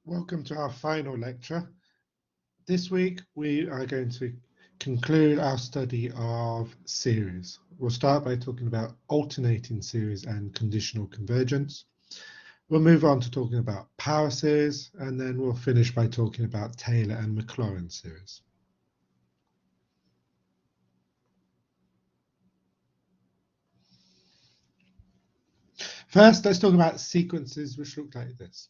Welcome to our final lecture. This week we are going to conclude our study of series. We'll start by talking about alternating series and conditional convergence. We'll move on to talking about power series, and then we'll finish by talking about Taylor and Maclaurin series. First, let's talk about sequences which look like this.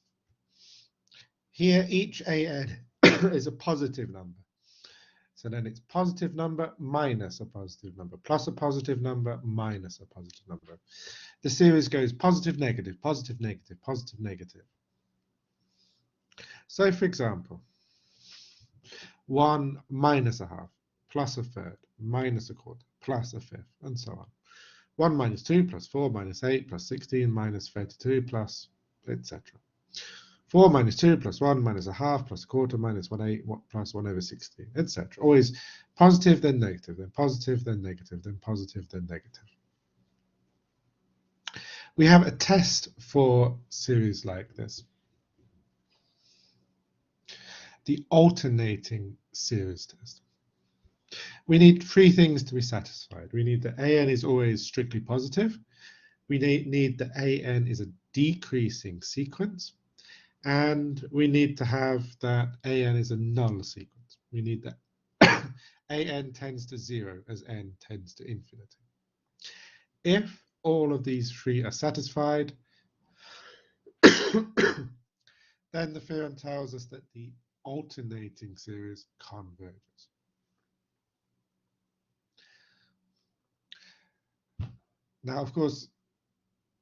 Here, each AN is a positive number. So then it's positive number minus a positive number, plus a positive number minus a positive number. The series goes positive, negative, positive, negative, positive, negative. So for example, 1 minus a half, plus a third, minus a quarter, plus a fifth, and so on. 1 minus 2 plus 4 minus 8 plus 16 minus 32 plus etc. 4 minus 2 plus 1 minus a half plus a quarter minus 1 8 plus 1 over 16, etc. Always positive, then negative, then positive, then negative, then positive, then negative. We have a test for series like this. The alternating series test. We need three things to be satisfied. We need that AN is always strictly positive. We need that AN is a decreasing sequence. And we need to have that AN is a null sequence. We need that AN tends to 0 as N tends to infinity. If all of these three are satisfied, then the theorem tells us that the alternating series converges. Now, of course,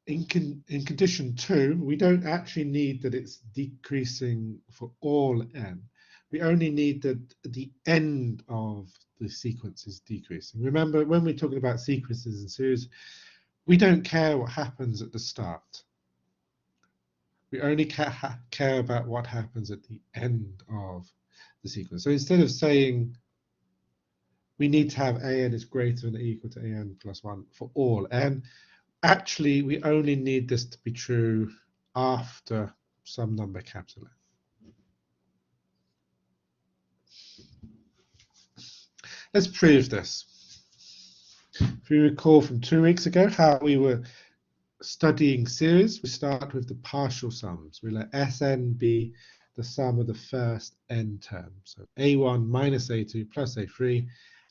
in condition 2, we don't actually need that it's decreasing for all n. We only need that the end of the sequence is decreasing. Remember, when we're talking about sequences and series, we don't care what happens at the start. We only care about what happens at the end of the sequence. So instead of saying we need to have AN is greater than or equal to AN plus 1 for all n, actually, we only need this to be true after some number capital F. Let's prove this. If you recall from 2 weeks ago how we were studying series, we start with the partial sums. We let Sn be the sum of the first n terms. So A1 minus A2 plus A3,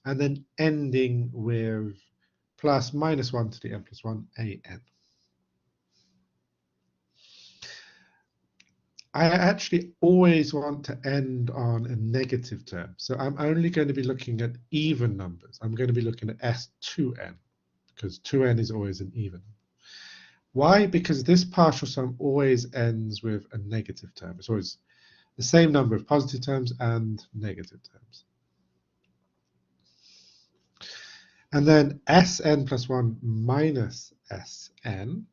and then ending with plus minus 1 to the n plus 1 an. I actually always want to end on a negative term. So I'm only going to be looking at even numbers. I'm going to be looking at S2n, because 2n is always an even. Why? Because this partial sum always ends with a negative term. It's always the same number of positive terms and negative terms. And then Sn plus 1 minus Sn.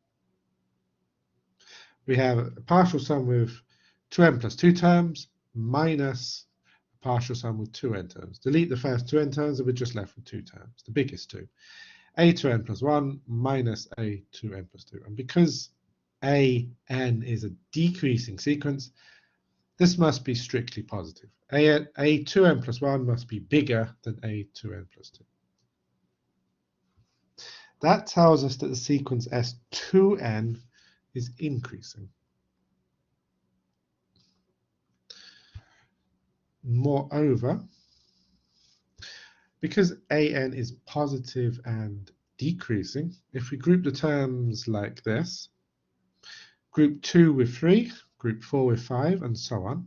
We have a partial sum with 2n plus 2 terms minus a partial sum with 2n terms. Delete the first 2n terms and we're just left with 2 terms, the biggest two. A2n plus 1 minus A2n plus 2. And because AN is a decreasing sequence, this must be strictly positive. A2n plus 1 must be bigger than A2n plus 2. That tells us that the sequence S2n is increasing. Moreover, because AN is positive and decreasing, if we group the terms like this, group 2 with 3, group 4 with 5, and so on,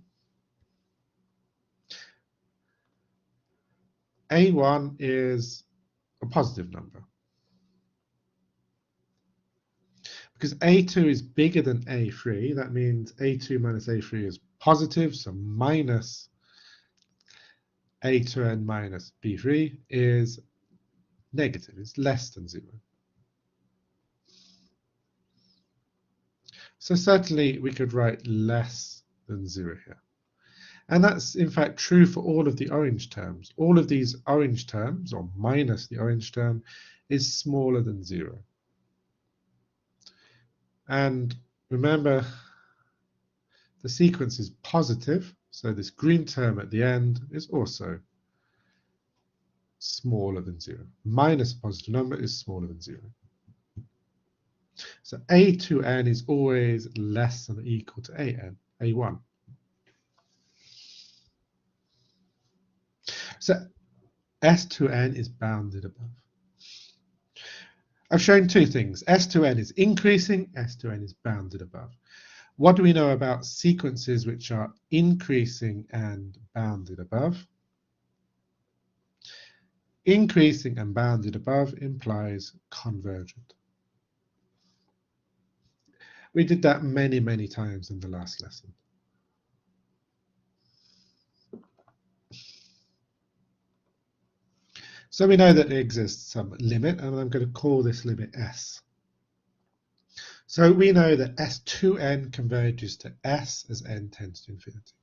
A1 is a positive number. Because A2 is bigger than A3, that means A2 minus A3 is positive, so minus A2n minus B3 is negative, it's less than 0. So certainly we could write less than 0 here. And that's in fact true for all of the orange terms. All of these orange terms, or minus the orange term, is smaller than 0. And remember, the sequence is positive, so this green term at the end is also smaller than 0. Minus a positive number is smaller than 0. So a2n is always less than or equal to a1. So S2n is bounded above. I've shown two things. S2n is increasing, S2n is bounded above. What do we know about sequences which are increasing and bounded above? Increasing and bounded above implies convergent. We did that many, many times in the last lesson. So we know that there exists some limit, and I'm going to call this limit S. So we know that S2n converges to S as n tends to infinity.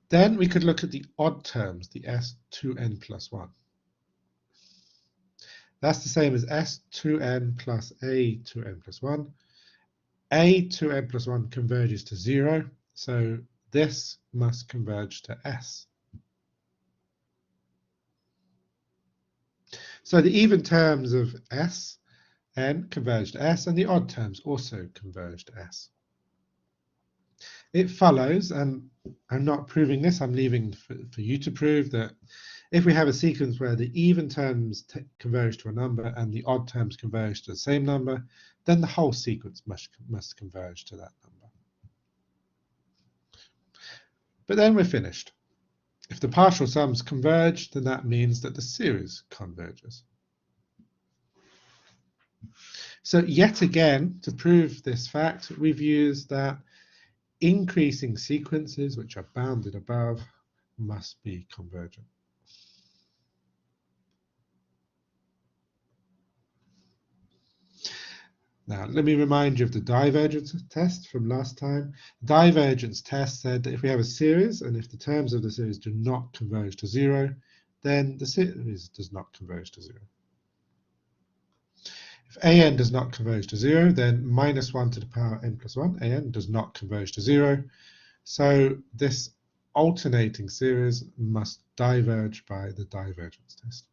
Then we could look at the odd terms, the S2n plus 1. That's the same as S2n plus A2n plus 1. A2n plus 1 converges to 0, so this must converge to S. So the even terms of S, n converge to S, and the odd terms also converge to S. It follows, and I'm not proving this, I'm leaving for you to prove, that if we have a sequence where the even terms converge to a number and the odd terms converge to the same number, then the whole sequence must converge to that number. But then we're finished. If the partial sums converge, then that means that the series converges. So yet again, to prove this fact, we've used that increasing sequences which are bounded above must be convergent. Now, let me remind you of the divergence test from last time. The divergence test said that if we have a series and if the terms of the series do not converge to 0, then the series does not converge to 0. If an does not converge to 0, then minus 1 to the power n plus 1, an does not converge to 0. So this alternating series must diverge by the divergence test.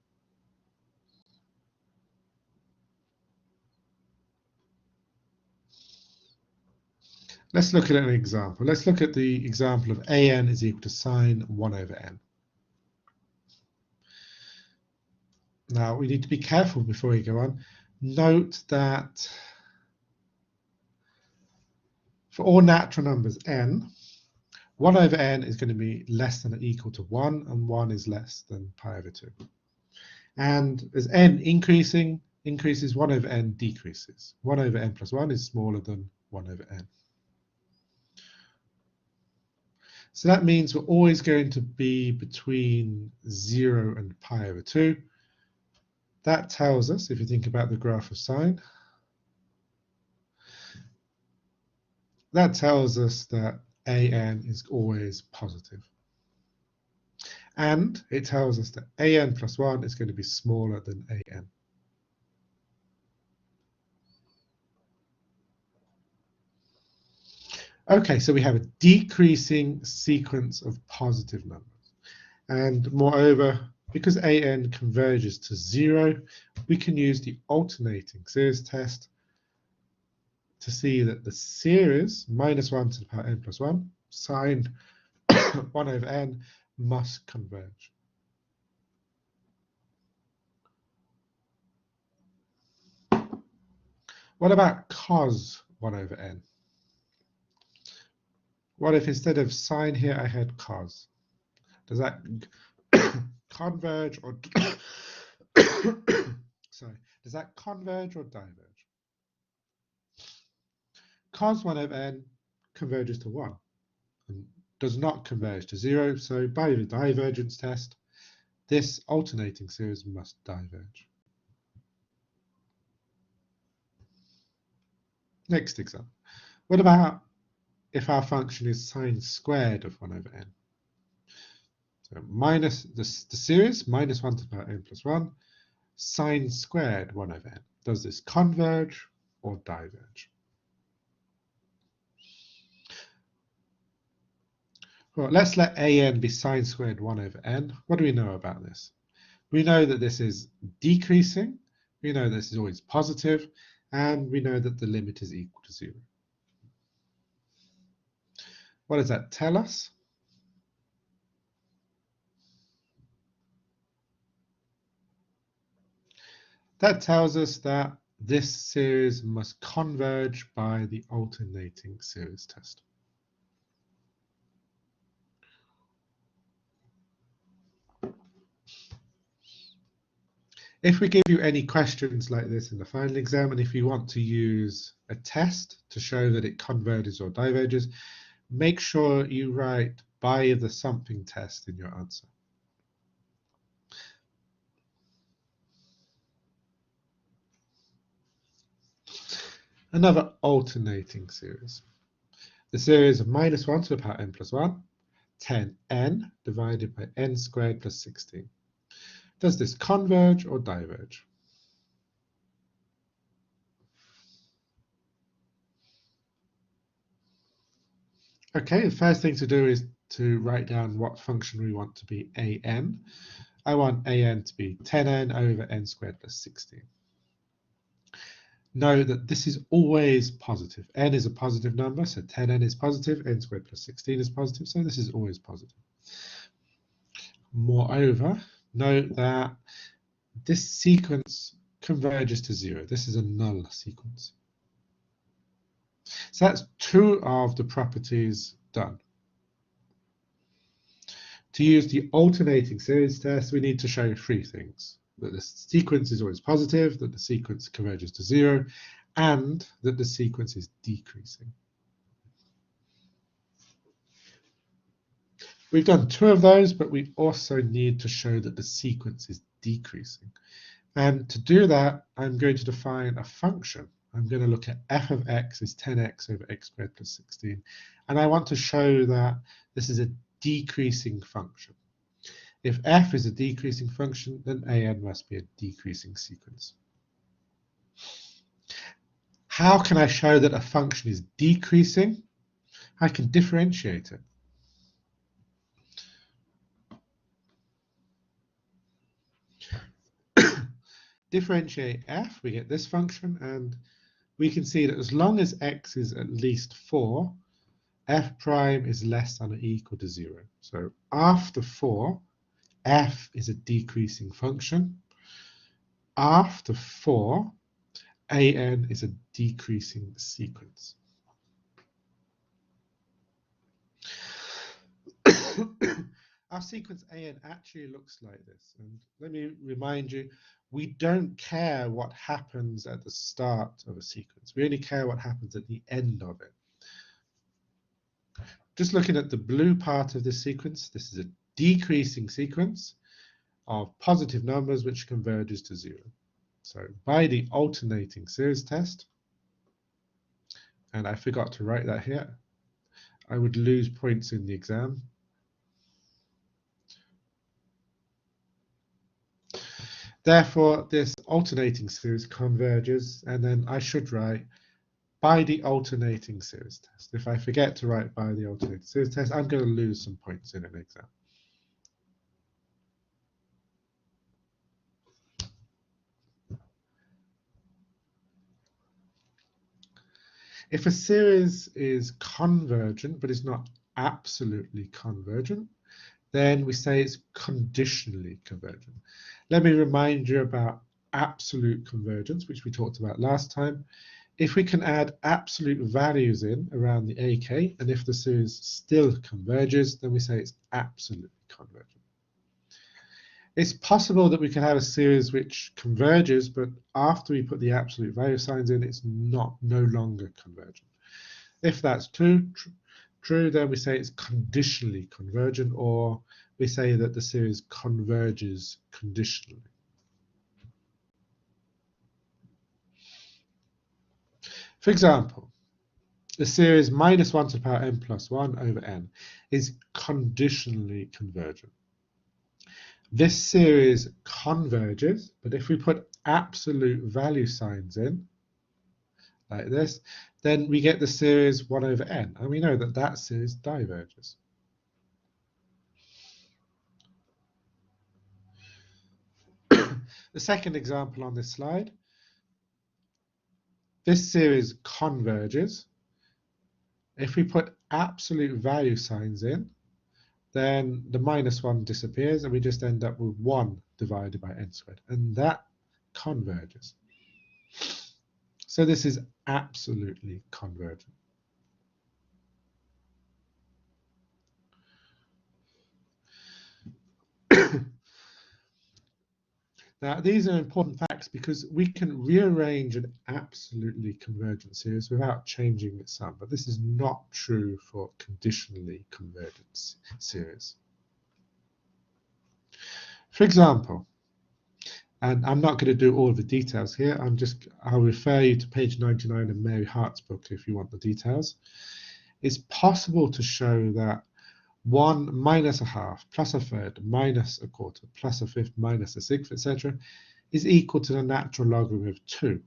Let's look at an example. Let's look at the example of an is equal to sine 1 over n. Now, we need to be careful before we go on. Note that for all natural numbers n, 1 over n is going to be less than or equal to 1, and 1 is less than pi over 2. And as n increases, 1 over n decreases. 1 over n plus 1 is smaller than 1 over n. So that means we're always going to be between 0 and pi over 2. That tells us, if you think about the graph of sine, that tells us that an is always positive. And it tells us that an plus 1 is going to be smaller than an. Okay, so we have a decreasing sequence of positive numbers. And moreover, because an converges to 0, we can use the alternating series test to see that the series minus 1 to the power n plus 1 sine 1 over n must converge. What about cos 1 over n? What if instead of sine here I had cos? Does that converge or sorry, does that converge or diverge? Cos 1 over n converges to 1 and does not converge to 0, so by the divergence test, this alternating series must diverge. Next example. What about if our function is sine squared of 1 over n? So minus the series, minus 1 to the power n plus 1, sine squared 1 over n. Does this converge or diverge? Well, let's let an be sine squared 1 over n. What do we know about this? We know that this is decreasing, we know this is always positive, and we know that the limit is equal to 0. What does that tell us? That tells us that this series must converge by the alternating series test. If we give you any questions like this in the final exam, and if you want to use a test to show that it converges or diverges, make sure you write by the something test in your answer. Another alternating series. The series of minus 1 to the power n plus 1, 10n divided by n squared plus 16. Does this converge or diverge? Okay, the first thing to do is to write down what function we want to be an. I want an to be 10n over n squared plus 16. Know that this is always positive. N is a positive number, so 10n is positive, n squared plus 16 is positive, so this is always positive. Moreover, note that this sequence converges to 0. This is a null sequence. So that's two of the properties done. To use the alternating series test, we need to show three things: that the sequence is always positive, that the sequence converges to 0, and that the sequence is decreasing. We've done two of those, but we also need to show that the sequence is decreasing. And to do that, I'm going to define a function. I'm going to look at f of x is 10x over x squared plus 16. And I want to show that this is a decreasing function. If f is a decreasing function, then an must be a decreasing sequence. How can I show that a function is decreasing? I can differentiate it. Differentiate f, we get this function, and we can see that as long as x is at least 4, f prime is less than or equal to 0. So after 4, f is a decreasing function. After 4, an is a decreasing sequence. Our sequence an actually looks like this. And let me remind you, we don't care what happens at the start of a sequence. We only care what happens at the end of it. Just looking at the blue part of this sequence, this is a decreasing sequence of positive numbers which converges to 0. So by the alternating series test, and I forgot to write that here, I would lose points in the exam. Therefore, this alternating series converges, and then I should write by the alternating series test. If I forget to write by the alternating series test, I'm going to lose some points in an exam. If a series is convergent, but it's not absolutely convergent, then we say it's conditionally convergent. Let me remind you about absolute convergence, which we talked about last time. If we can add absolute values in around the AK, and if the series still converges, then we say it's absolutely convergent. It's possible that we can have a series which converges, but after we put the absolute value signs in, it's no longer convergent. If that's true, then we say it's conditionally convergent, or we say that the series converges conditionally. For example, the series minus 1 to the power n plus 1 over n is conditionally convergent. This series converges, but if we put absolute value signs in, like this, then we get the series 1 over n, and we know that that series diverges. The second example on this slide, this series converges. If we put absolute value signs in, then the -1 disappears and we just end up with 1 divided by n squared, and that converges. So this is absolutely convergent. Now, these are important facts because we can rearrange an absolutely convergent series without changing its sum, but this is not true for conditionally convergent series. For example, and I'm not going to do all of the details here, I'll refer you to page 99 of Mary Hart's book if you want the details. It's possible to show that 1 minus a half plus a third minus a quarter plus a fifth minus a sixth, etc., is equal to the natural logarithm of 2.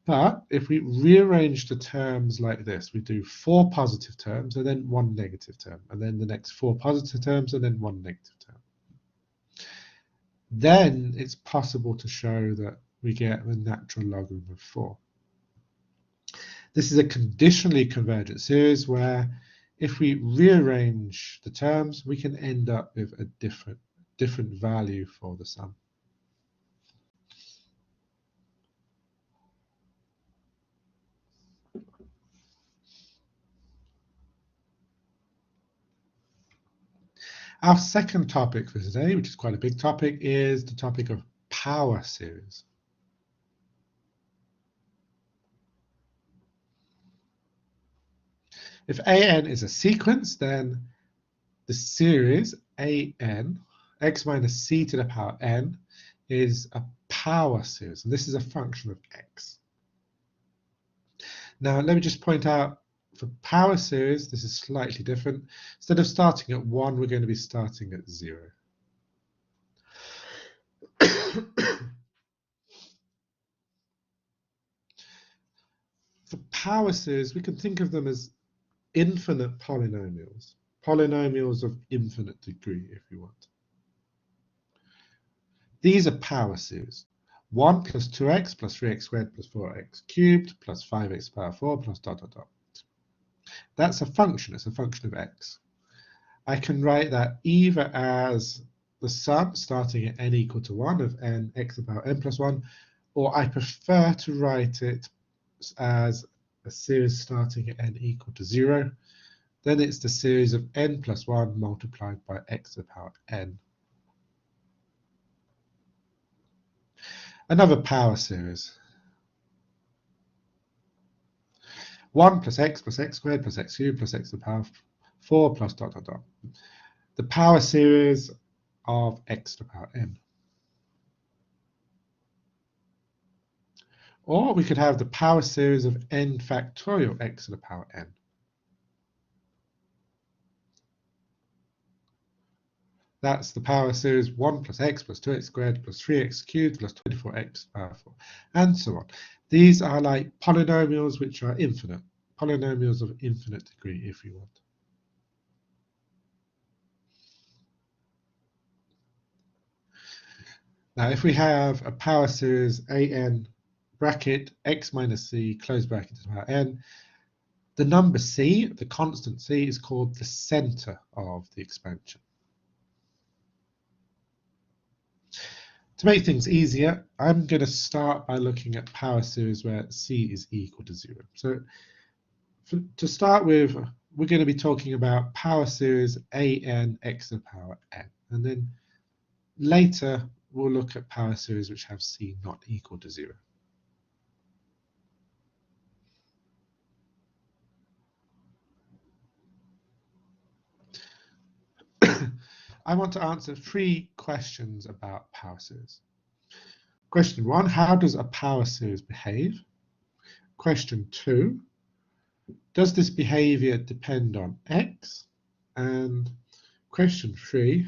But if we rearrange the terms like this, we do 4 positive terms and then 1 negative term, and then the next 4 positive terms and then 1 negative term. Then it's possible to show that we get the natural logarithm of 4. This is a conditionally convergent series where if we rearrange the terms, we can end up with a different value for the sum. Our second topic for today, which is quite a big topic, is the topic of power series. If AN is a sequence, then the series AN, x minus c to the power n, is a power series, and this is a function of x. Now, let me just point out, for power series, this is slightly different. Instead of starting at 1, we're going to be starting at 0. For power series, we can think of them as infinite polynomials, polynomials of infinite degree, if you want. These are power series. 1 plus 2x plus 3x squared plus 4x cubed plus 5x power 4 plus ... That's a function. It's a function of x. I can write that either as the sum starting at n equal to 1 of n x to the power n plus 1, or I prefer to write it as a series starting at n equal to 0. Then it's the series of n plus 1 multiplied by x to the power n. Another power series. 1 plus x squared plus x cubed plus x to the power 4 plus ... The power series of x to the power n. Or we could have the power series of n factorial x to the power n. That's the power series 1 plus x plus 2x squared plus 3x cubed plus 24x power 4, and so on. These are like polynomials which are infinite, polynomials of infinite degree, if you want. Now, if we have a power series an bracket x minus c close bracket to the power n, the number c, the constant c, is called the center of the expansion. To make things easier, I'm going to start by looking at power series where c is equal to 0. So to start with, we're going to be talking about power series an x to the power n. And then later, we'll look at power series which have c not equal to 0. I want to answer 3 questions about power series. Question 1, how does a power series behave? Question 2, does this behavior depend on x? And question 3,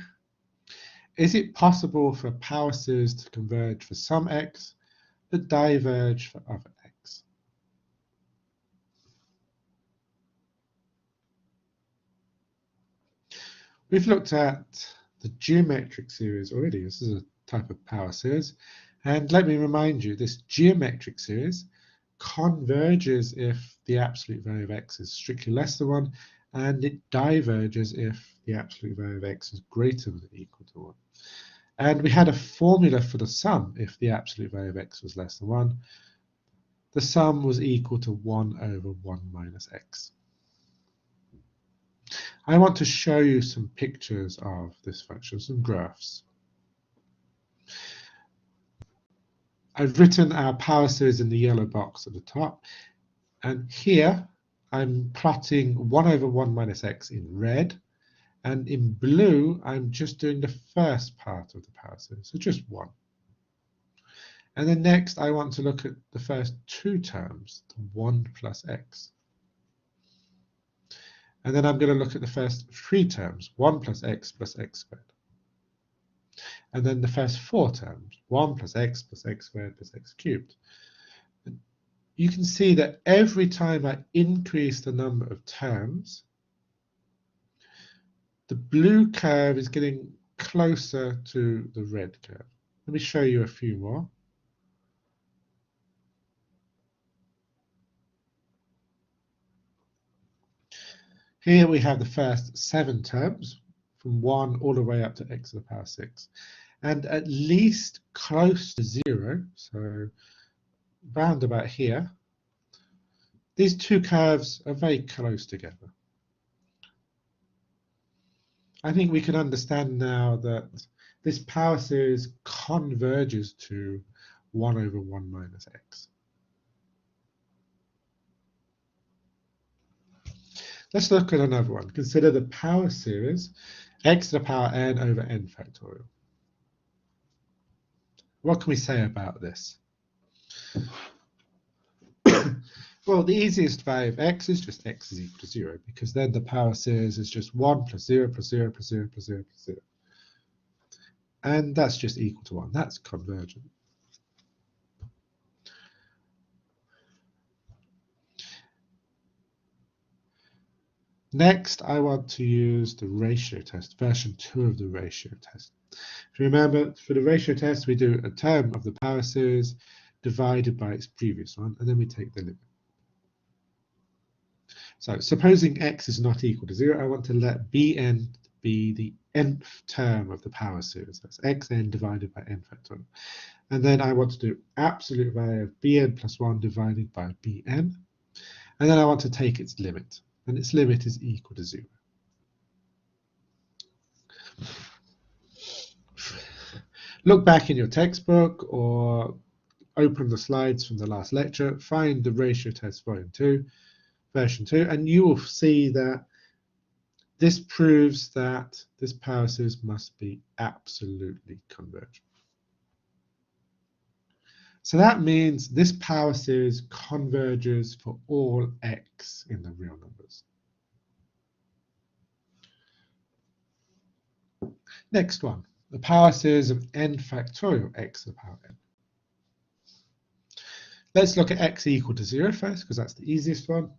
is it possible for a power series to converge for some x, but diverge for other x? We've looked at the geometric series already. This is a type of power series. And let me remind you, this geometric series converges if the absolute value of x is strictly less than 1, and it diverges if the absolute value of x is greater than or equal to 1. And we had a formula for the sum if the absolute value of x was less than 1. The sum was equal to 1 over 1 minus x. I want to show you some pictures of this function, some graphs. I've written our power series in the yellow box at the top, and here I'm plotting 1 over 1 minus x in red, and in blue I'm just doing the first part of the power series, so just 1. And then next I want to look at the first two terms, the 1 plus x. And then I'm going to look at the first three terms, 1 plus x squared. And then the first four terms, 1 plus x squared plus x cubed. And you can see that every time I increase the number of terms, the blue curve is getting closer to the red curve. Let me show you a few more. Here we have the first 7 terms, from 1 all the way up to x to the power 6. And at least close to 0, so round about here, these two curves are very close together. I think we can understand now that this power series converges to 1 over 1 minus x. Let's look at another one. Consider the power series x to the power n over n factorial. What can we say about this? Well, the easiest value of x is just x is equal to 0, because then the power series is just 1 plus 0 plus 0 plus 0 plus 0 plus 0. And that's just equal to 1. That's convergent. Next, I want to use the ratio test, version 2 of the ratio test. If you remember, for the ratio test, we do a term of the power series divided by its previous one, and then we take the limit. So supposing x is not equal to 0, I want to let Bn be the nth term of the power series. That's xn divided by n factorial. And then I want to do absolute value of Bn plus 1 divided by Bn. And then I want to take its limit. And its limit is equal to 0. Look back in your textbook or open the slides from the last lecture, find the ratio test volume 2, version 2, and you will see that this proves that this power series must be absolutely convergent. So that means this power series converges for all x in the real numbers. Next one, the power series of n factorial x to the power n. Let's look at x equal to 0 first, because that's the easiest one.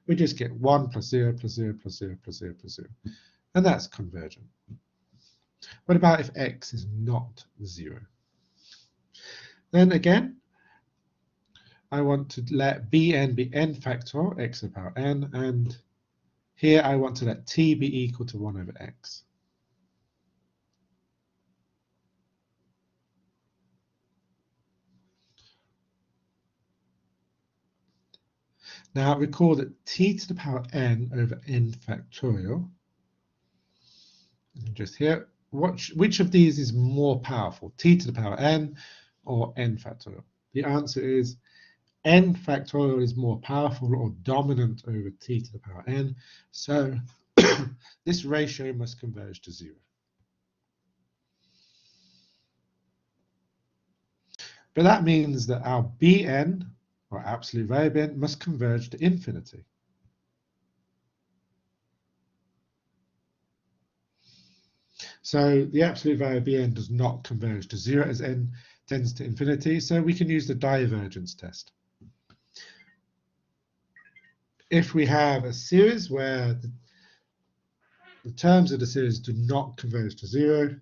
We just get 1 plus 0 plus 0 plus 0 plus 0 plus 0. And that's convergent. What about if x is not 0? Then again, I want to let Bn be n factorial, x to the power n, and here I want to let t be equal to 1 over x. Now recall that t to the power n over n factorial, just here, which of these is more powerful, t to the power n or n factorial? The answer is n factorial is more powerful or dominant over t to the power n, so this ratio must converge to 0. But that means that our Bn, or absolute value of n, must converge to infinity. So the absolute value of Bn does not converge to 0 as n tends to infinity, so we can use the divergence test. If we have a series where the terms of the series do not converge to 0,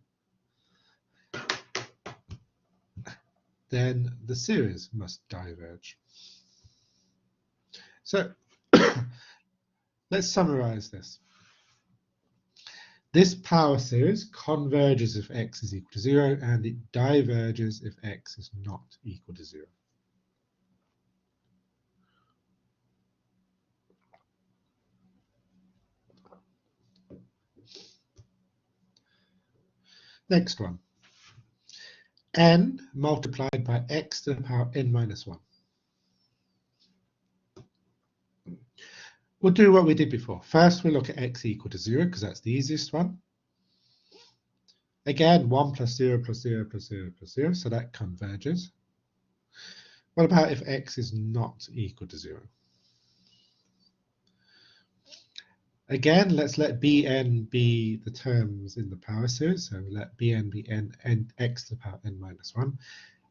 then the series must diverge. So let's summarize this. This power series converges if x is equal to 0, and it diverges if x is not equal to 0. Next one. N multiplied by x to the power n minus 1. We'll do what we did before. First, we'll look at x equal to 0, because that's the easiest one. Again, 1 plus 0 plus 0 plus 0 plus 0, so that converges. What about if x is not equal to 0? Again, let's let Bn be the terms in the power series. So let Bn be n x to the power n minus 1.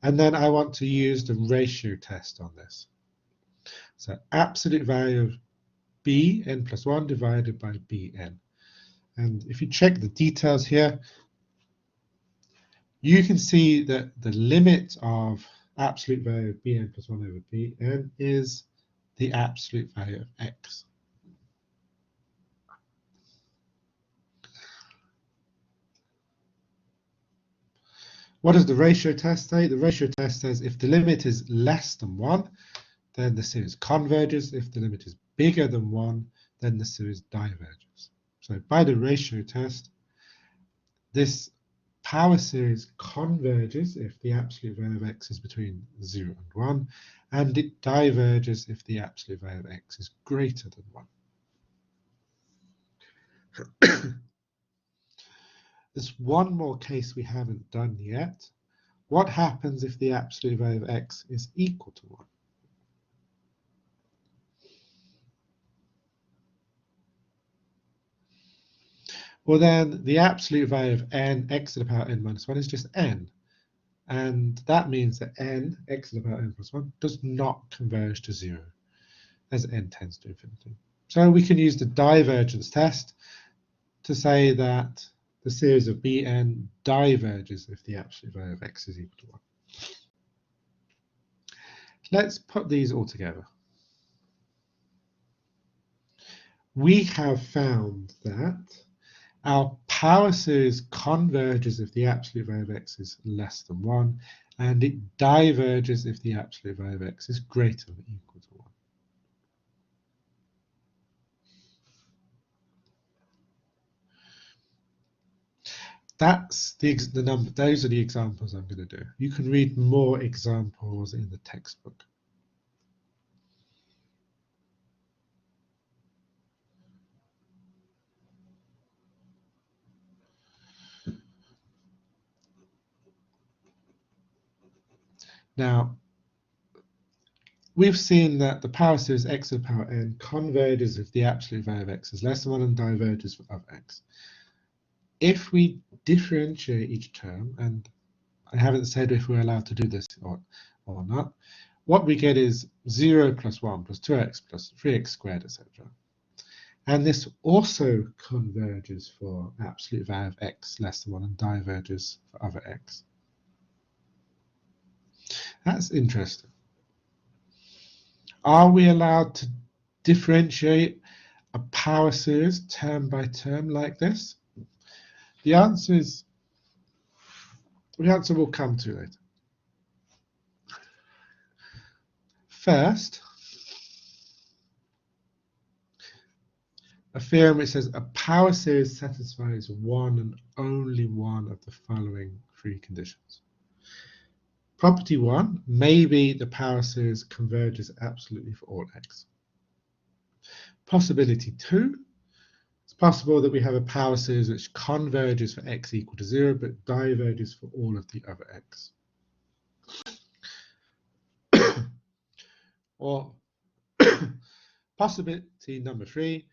And then I want to use the ratio test on this. So absolute value of Bn plus 1 divided by Bn. And if you check the details here, you can see that the limit of absolute value of Bn plus 1 over Bn is the absolute value of x. What does the ratio test say? The ratio test says if the limit is less than 1, then the series converges. If the limit is bigger than 1, then the series diverges. So by the ratio test, this power series converges if the absolute value of x is between 0 and 1, and it diverges if the absolute value of x is greater than 1. There's one more case we haven't done yet. What happens if the absolute value of x is equal to 1? Well, then the absolute value of n, x to the power n minus 1 is just n. And that means that n, x to the power n plus 1, does not converge to 0, as n tends to infinity. So we can use the divergence test to say that the series of Bn diverges if the absolute value of x is equal to 1. Let's put these all together. We have found that our power series converges if the absolute value of x is less than 1, and it diverges if the absolute value of x is greater than or equal to 1. That's the number. Those are the examples I'm going to do. You can read more examples in the textbook. Now, we've seen that the power series x to the power n converges if the absolute value of x is less than 1 and diverges of x. If we differentiate each term, and I haven't said if we're allowed to do this or not, what we get is 0 plus 1 plus 2x plus 3x squared, etc. And this also converges for absolute value of x less than 1 and diverges for other x. That's interesting. Are we allowed to differentiate a power series term by term like this? The answer will come to later. First, a theorem which says a power series satisfies one and only one of the following three conditions. Property 1, maybe the power series converges absolutely for all x. Possibility 2, it's possible that we have a power series which converges for x equal to 0 but diverges for all of the other x. Or possibility number 3,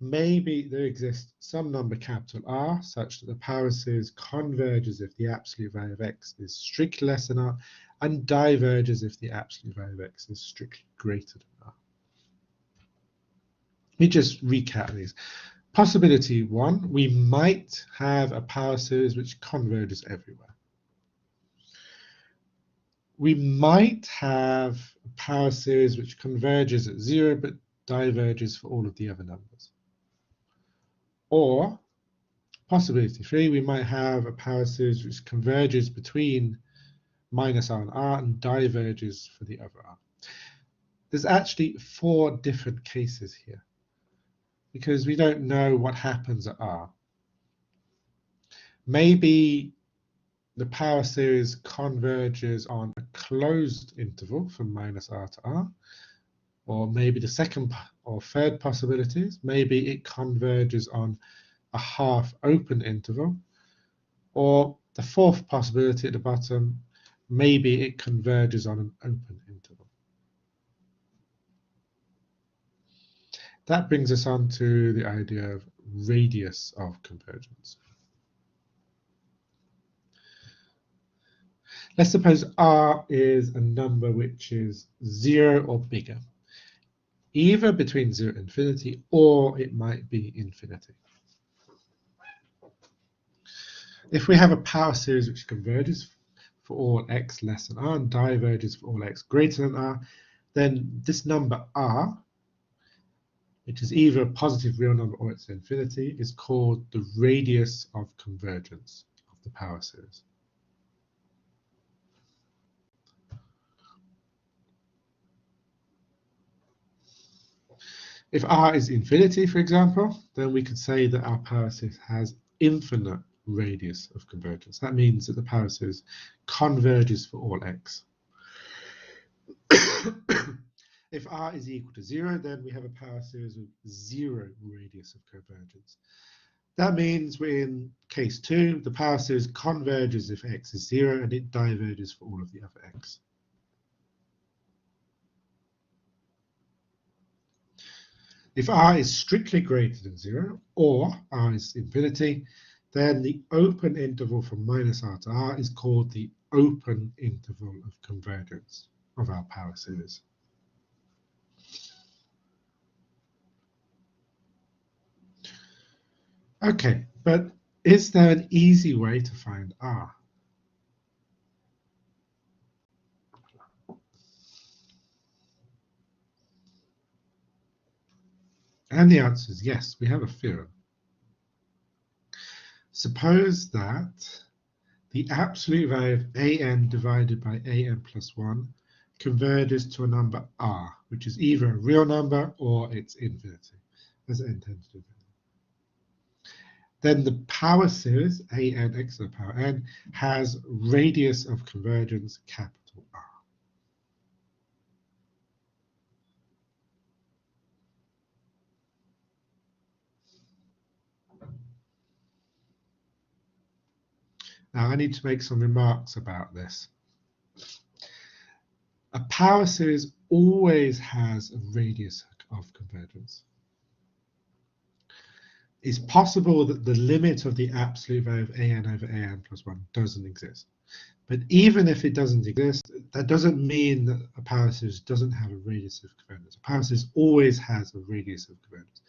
maybe there exists some number capital R such that the power series converges if the absolute value of x is strictly less than R and diverges if the absolute value of x is strictly greater than R. Let me just recap these. Possibility 1, we might have a power series which converges everywhere. we might have a power series which converges at 0 but diverges for all of the other numbers. Or, possibility 3, we might have a power series which converges between minus r and r and diverges for the other r. There's actually 4 different cases here because we don't know what happens at r. Maybe the power series converges on a closed interval from minus r to r, or maybe the second or third possibilities, maybe it converges on a half open interval, or the fourth possibility at the bottom, maybe it converges on an open interval. That brings us on to the idea of radius of convergence. Let's suppose r is a number which is 0 or bigger, either between 0 and infinity, or it might be infinity. If we have a power series which converges for all x less than r and diverges for all x greater than r, then this number r, which is either a positive real number or it's infinity, is called the radius of convergence of the power series. If r is infinity, for example, then we could say that our power series has infinite radius of convergence. That means that the power series converges for all x. If r is equal to 0, then we have a power series with 0 radius of convergence. That means we're in case 2, the power series converges if x is 0 and it diverges for all of the other x. If r is strictly greater than 0 or r is infinity, then the open interval from minus r to r is called the open interval of convergence of our power series. Okay, but is there an easy way to find r? And the answer is yes, we have a theorem. Suppose that the absolute value of an divided by an plus 1 converges to a number r, which is either a real number or it's infinity, as n tends to do. Then the power series, an x to the power n, has radius of convergence capital R. Now I need to make some remarks about this. A power series always has a radius of convergence. It's possible that the limit of the absolute value of an over an plus 1 doesn't exist. But even if it doesn't exist, that doesn't mean that a power series doesn't have a radius of convergence. A power series always has a radius of convergence.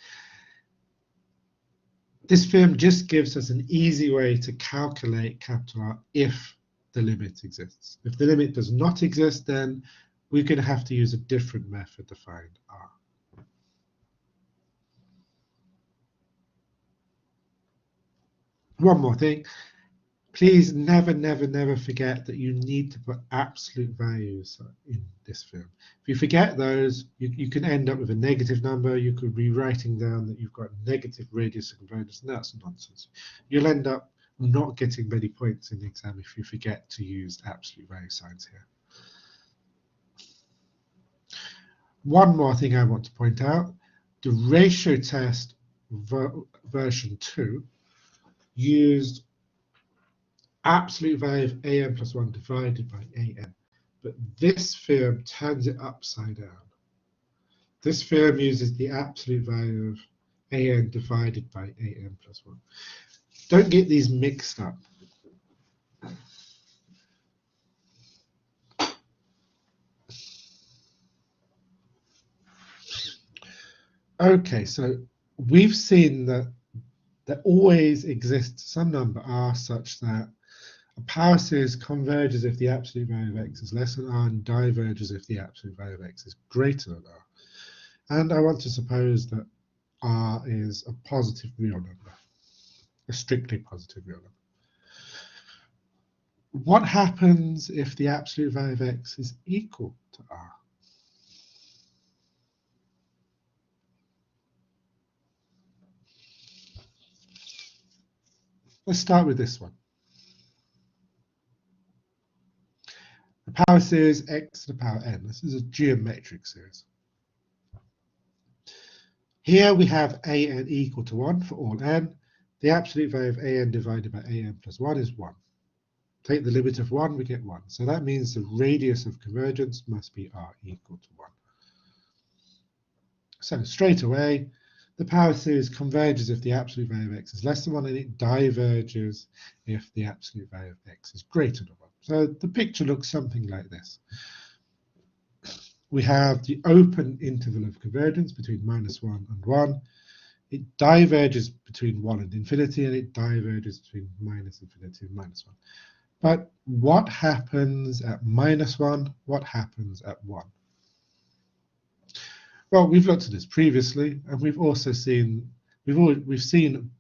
This theorem just gives us an easy way to calculate capital R if the limit exists. If the limit does not exist, then we're going to have to use a different method to find R. One more thing, please never, never, never forget that you need to put absolute values in this theorem. If you forget those, you can end up with a negative number. You could be writing down that you've got negative radius of convergence, and that's nonsense. You'll end up not getting many points in the exam if you forget to use absolute value signs here. One more thing I want to point out, the ratio test version 2 used absolute value of an plus 1 divided by an. But this theorem turns it upside down. This theorem uses the absolute value of an divided by an plus 1. Don't get these mixed up. Okay, so we've seen that there always exists some number r such that A power series converges if the absolute value of x is less than r and diverges if the absolute value of x is greater than r. And I want to suppose that r is a positive real number, a strictly positive real number. What happens if the absolute value of x is equal to r? Let's start with this one. The power series x to the power n. This is a geometric series. Here we have an equal to 1 for all n. The absolute value of an divided by an plus 1 is 1. Take the limit of 1, we get 1. So that means the radius of convergence must be r equal to 1. So straight away, the power series converges if the absolute value of x is less than 1, and it diverges if the absolute value of x is greater than 1. So the picture looks something like this. We have the open interval of convergence between -1 and 1. It diverges between 1 and infinity, and it diverges between -infinity and -1. But what happens at -1? What happens at 1? Well, we've looked at this previously, and we've also seen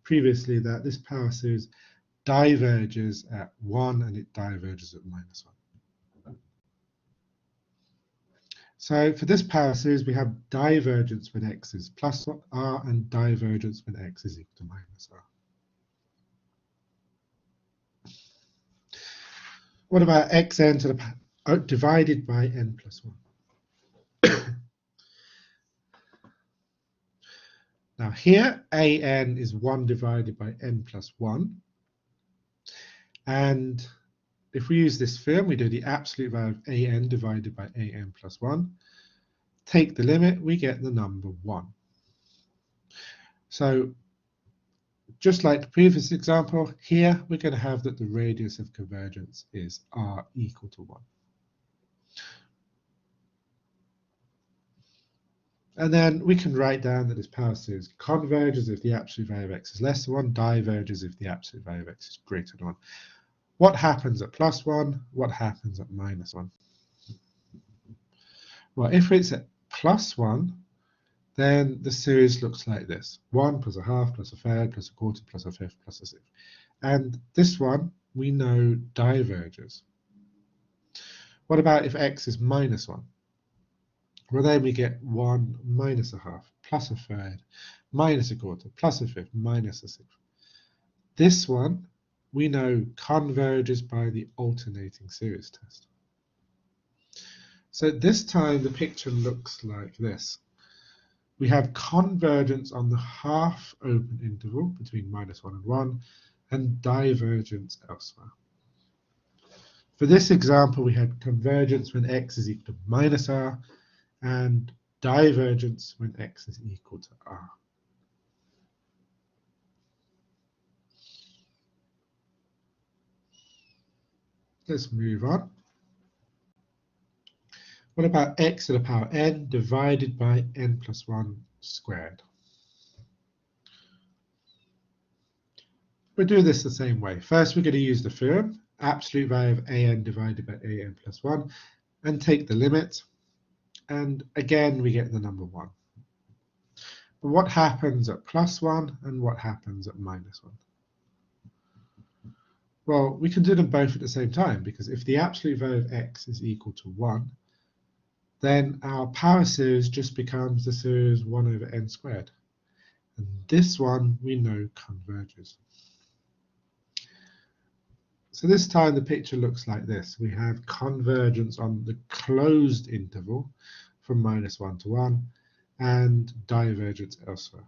previously that this power series diverges at 1 and it diverges at -1. So for this power series, we have divergence when x is plus r and divergence when x is equal to -r. What about xn to the divided by n plus 1? Now here, an is 1 divided by n plus 1. And if we use this theorem, we do the absolute value of an divided by an plus 1. Take the limit, we get the number 1. So just like the previous example, here we're going to have that the radius of convergence is r equal to 1. And then we can write down that this power series converges if the absolute value of x is less than 1, diverges if the absolute value of x is greater than 1. What happens at +1? What happens at -1? Well, if it's at +1, then the series looks like this. 1 plus a half plus a third plus a quarter plus a fifth plus a sixth. And this one we know diverges. What about if x is -1? Well, then we get 1 minus a half plus a third minus a quarter plus a fifth minus a sixth. This one we know converges by the alternating series test. So this time the picture looks like this. We have convergence on the half open interval between -1 and 1 and divergence elsewhere. For this example, we had convergence when x is equal to -r and divergence when x is equal to r. Let's move on. What about x to the power n divided by n plus 1 squared? We'll do this the same way. First, we're going to use the theorem, absolute value of an divided by an plus 1, and take the limit. And again, we get the number 1. But what happens at +1 and what happens at -1? Well, we can do them both at the same time, because if the absolute value of x is equal to 1, then our power series just becomes the series 1 over n squared. And this one we know converges. So this time the picture looks like this. We have convergence on the closed interval from -1 to 1 and divergence elsewhere.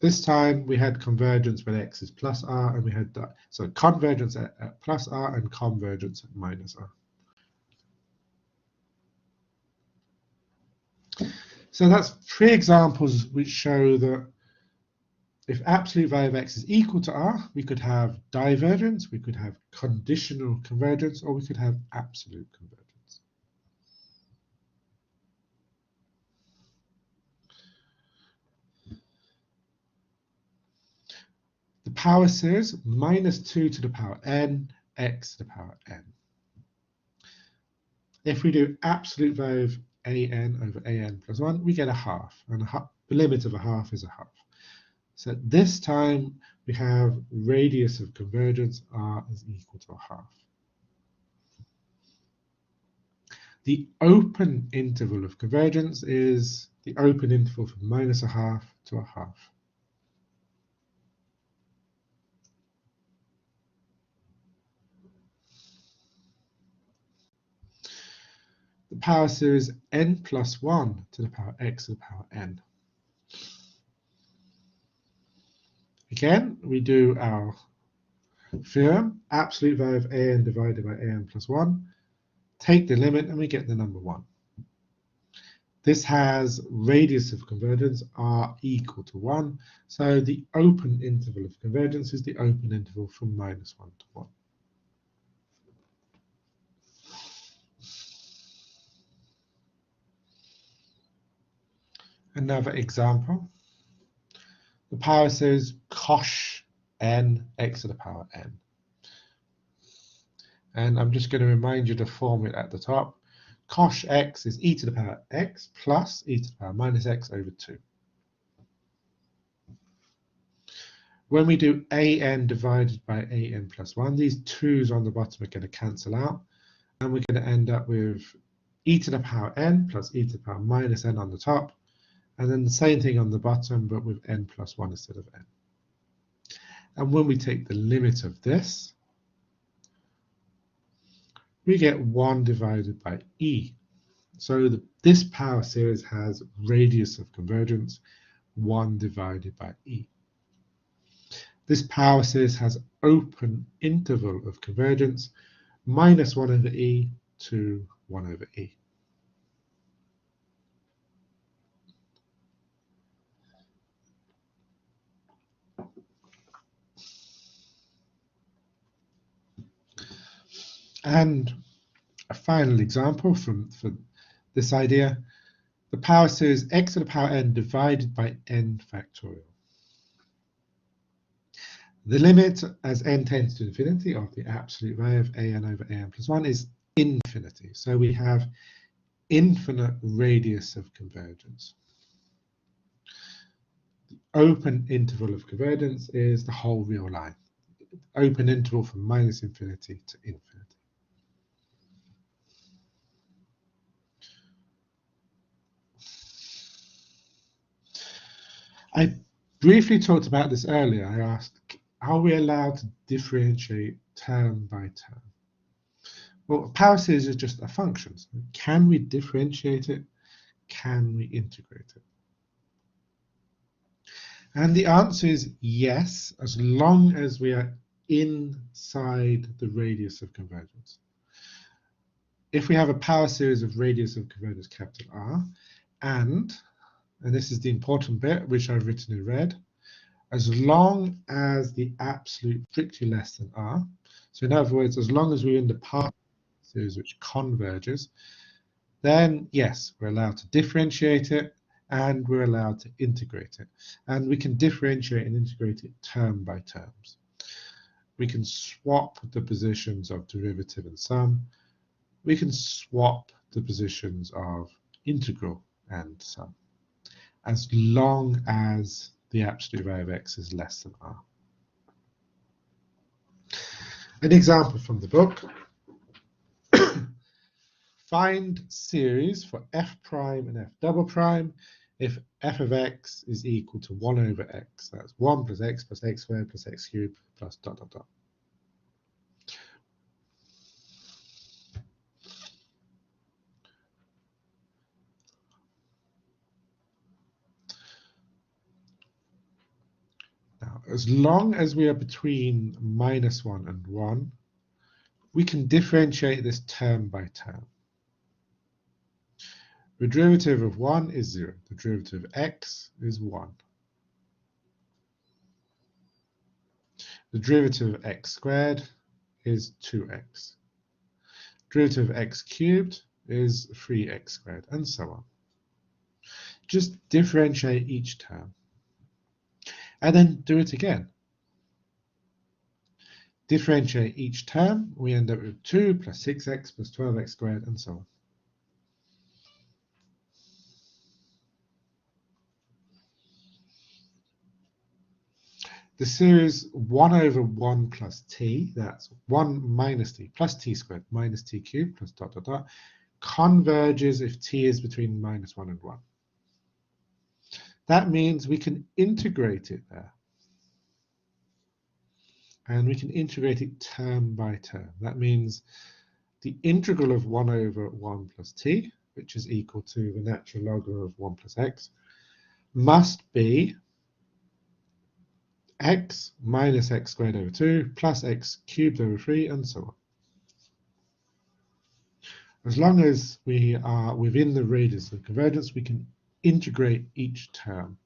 This time we had convergence when x is plus r, and we had convergence at plus r and convergence at -r. So that's 3 examples which show that if absolute value of x is equal to r, we could have divergence, we could have conditional convergence, or we could have absolute convergence. The power series minus 2 to the power n, x to the power n. If we do absolute value of an over an plus 1, we get a half, and the limit of a half is a half. So this time we have radius of convergence r is equal to a half. The open interval of convergence is the open interval from minus a half to a half. The power series n plus 1 to the power x to the power n. Again, we do our theorem, absolute value of an divided by an plus 1, take the limit, and we get the number 1. This has radius of convergence r equal to 1, so the open interval of convergence is the open interval from minus 1 to 1. Another example. The power series cosh n x to the power n. And I'm just going to remind you to form it at the top. Cosh x is e to the power x plus e to the power minus x over 2. When we do an divided by an plus 1, these 2's on the bottom are going to cancel out, and we're going to end up with e to the power n plus e to the power minus n on the top, and then the same thing on the bottom, but with n plus 1 instead of n. And when we take the limit of this, we get 1 divided by e. So this power series has radius of convergence 1 divided by e. This power series has open interval of convergence minus 1 over e to 1 over e. And a final example for this idea, the power series x to the power n divided by n factorial. The limit as n tends to infinity of the absolute value of an over an plus 1 is infinity. So we have infinite radius of convergence. The open interval of convergence is the whole real line. Open interval from minus infinity to infinity. I briefly talked about this earlier. I asked, are we allowed to differentiate term by term? Well, power series is just a function. So can we differentiate it? Can we integrate it? And the answer is yes, as long as we are inside the radius of convergence. If we have a power series of radius of convergence capital R, and this is the important bit, which I've written in red, as long as the absolute strictly less than R, so in other words, as long as we're in the part series which converges, then yes, we're allowed to differentiate it, and we're allowed to integrate it. And we can differentiate and integrate it term by terms. We can swap the positions of derivative and sum. We can swap the positions of integral and sum, as long as the absolute value of x is less than r. An example from the book. Find series for f prime and f double prime if f of x is equal to 1 over x. That's 1 plus x squared plus x cubed plus dot dot dot. Now, as long as we are between minus 1 and 1, we can differentiate this term by term. The derivative of 1 is 0. The derivative of x is 1. The derivative of x squared is 2x. Derivative of x cubed is 3x squared, and so on. Just differentiate each term. And then do it again. Differentiate each term, we end up with 2 plus 6x plus 12x squared, and so on. The series 1 over 1 plus t, that's 1 minus t, plus t squared minus t cubed plus dot dot dot, converges if t is between minus 1 and 1. That means we can integrate it there. And we can integrate it term by term. That means the integral of 1 over 1 plus t, which is equal to the natural log of 1 plus x, must be x minus x squared over 2 plus x cubed over 3, and so on. As long as we are within the radius of convergence, we can integrate each term.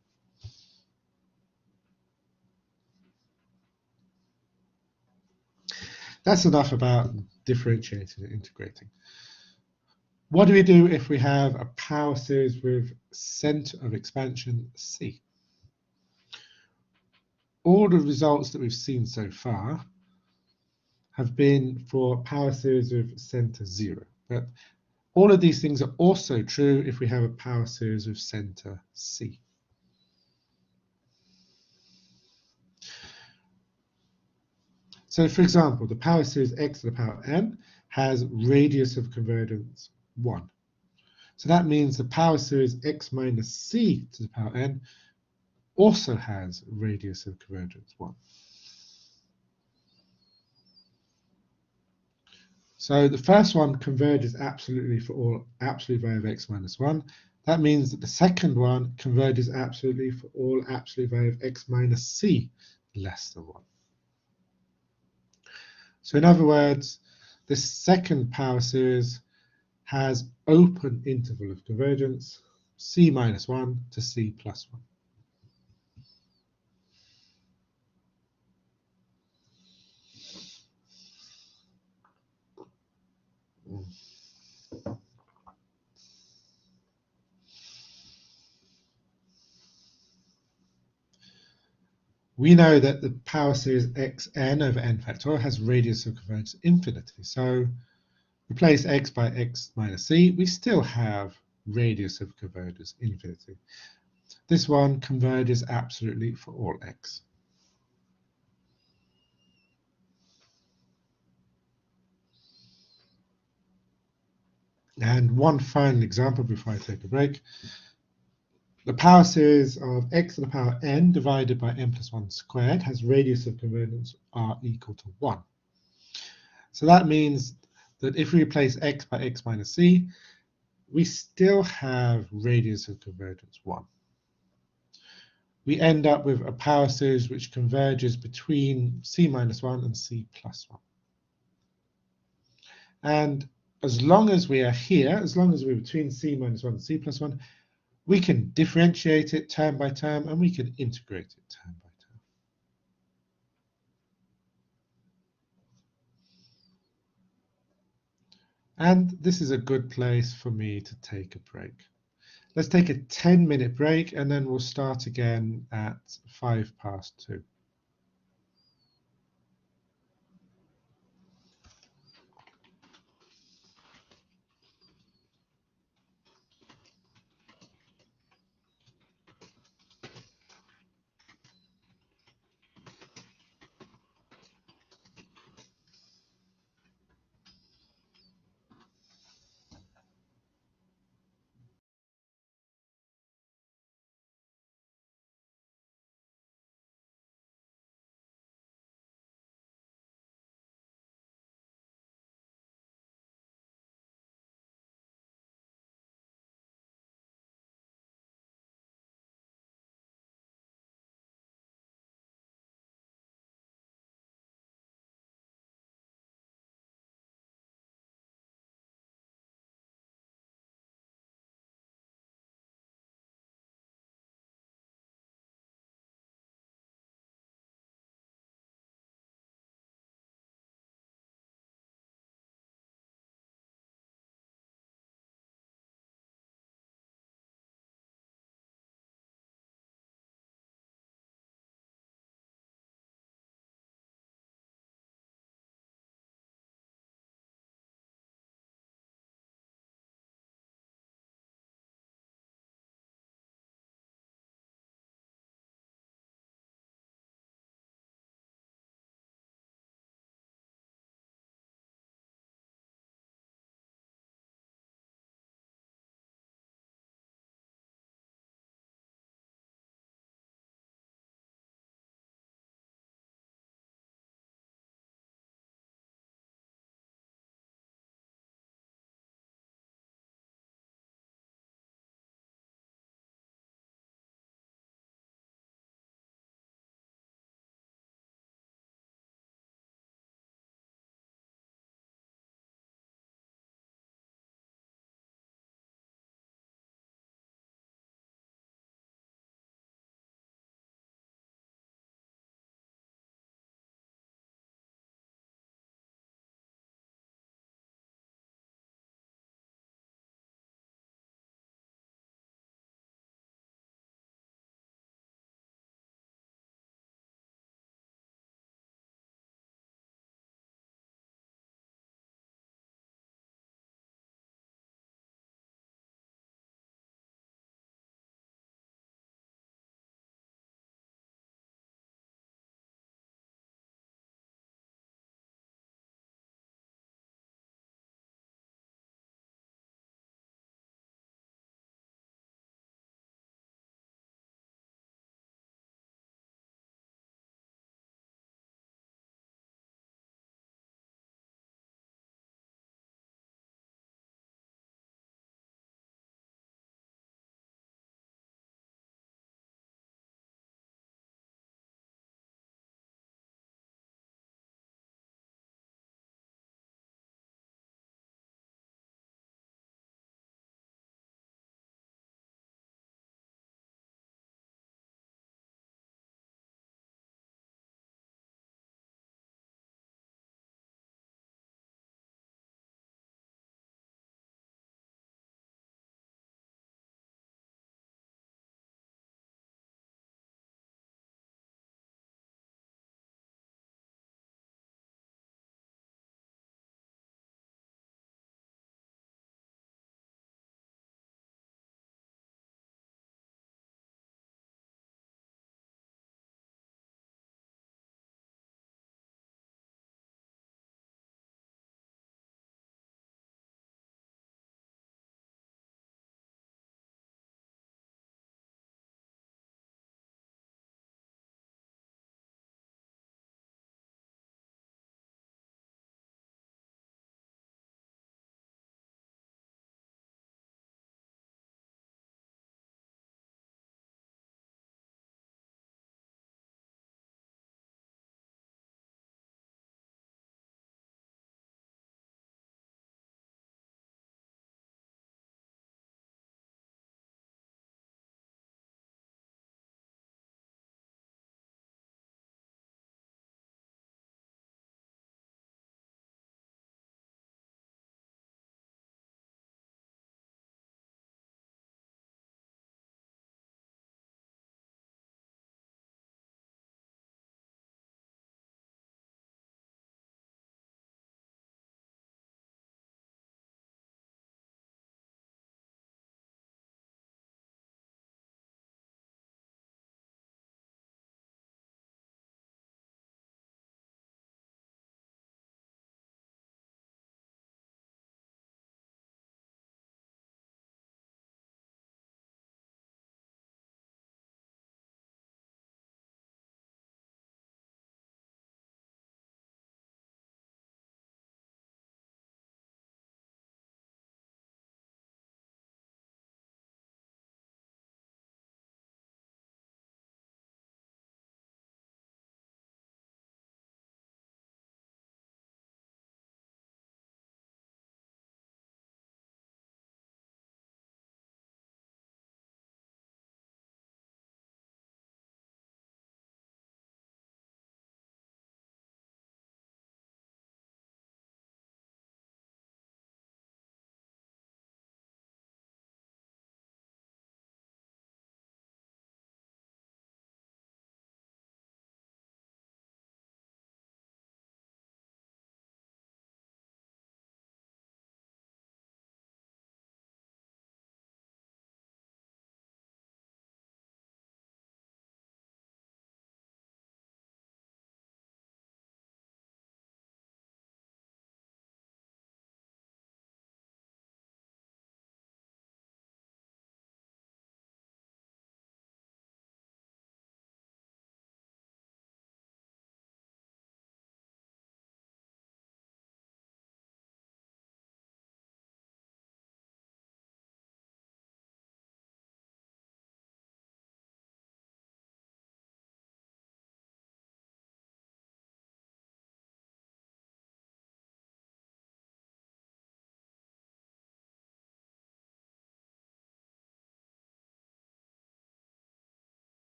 That's enough about differentiating and integrating. What do we do if we have a power series with center of expansion C? All the results that we've seen so far have been for power series with center 0. But all of these things are also true if we have a power series with center C. So for example, the power series x to the power n has radius of convergence 1. So that means the power series x minus c to the power n also has radius of convergence 1. So the first one converges absolutely for all absolute value of x minus 1. That means that the second one converges absolutely for all absolute value of x minus c less than 1. So in other words, this second power series has open interval of convergence, c minus 1 to c plus 1. We know that the power series xn over n factorial has radius of convergence infinity. So replace x by x minus c, we still have radius of convergence infinity. This one converges absolutely for all x. And one final example before I take a break. The power series of x to the power n divided by n plus 1 squared has radius of convergence r equal to 1. So that means that if we replace x by x minus c, we still have radius of convergence 1. We end up with a power series which converges between c minus 1 and c plus 1. And as long as we are here, as long as we're between c minus 1 and c plus 1, we can differentiate it term by term, and we can integrate it term by term. And this is a good place for me to take a break. Let's take a 10-minute break, and then we'll start again at 2:05.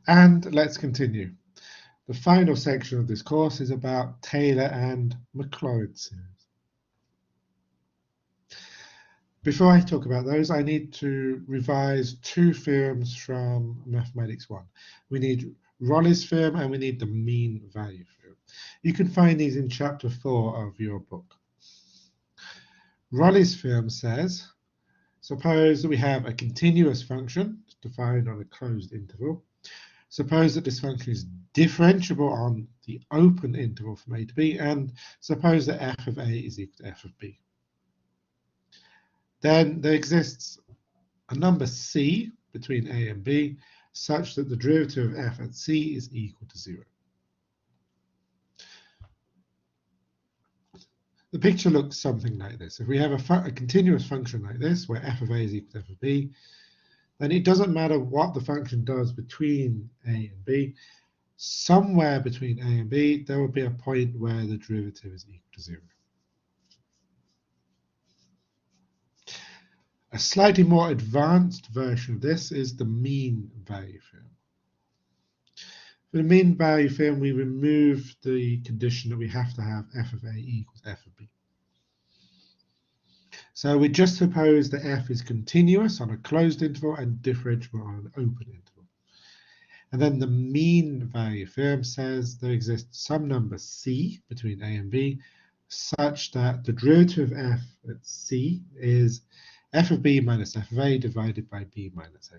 And let's continue. The final section of this course is about Taylor and Maclaurin series. Before I talk about those, I need to revise two theorems from Mathematics 1. We need Raleigh's theorem and we need the mean value theorem. You can find these in chapter 4 of your book. Raleigh's theorem says, suppose that we have a continuous function defined on a closed interval. Suppose that this function is differentiable on the open interval from a to b, and suppose that f of a is equal to f of b. Then there exists a number c between a and b such that the derivative of f at c is equal to 0. The picture looks something like this. If we have a continuous function like this, where f of a is equal to f of b, then it doesn't matter what the function does between a and b. Somewhere between a and b, there will be a point where the derivative is equal to 0. A slightly more advanced version of this is the mean value theorem. For the mean value theorem, we remove the condition that we have to have f of a equals f of b. So we just suppose that f is continuous on a closed interval and differentiable on an open interval. And then the mean value theorem says there exists some number c between a and b such that the derivative of f at c is f of b minus f of a divided by b minus a.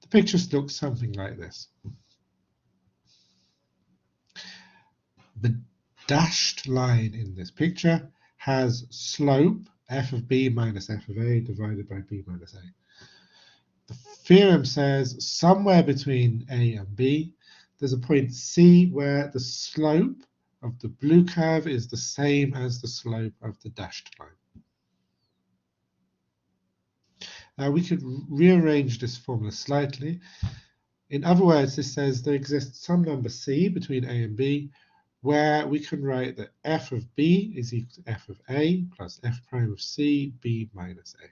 The picture looks something like this. The dashed line in this picture has slope f of b minus f of a divided by b minus a. The theorem says somewhere between a and b, there's a point c where the slope of the blue curve is the same as the slope of the dashed line. Now we could rearrange this formula slightly. In other words, this says there exists some number c between a and b where we can write that f of b is equal to f of a plus f prime of c, b minus a.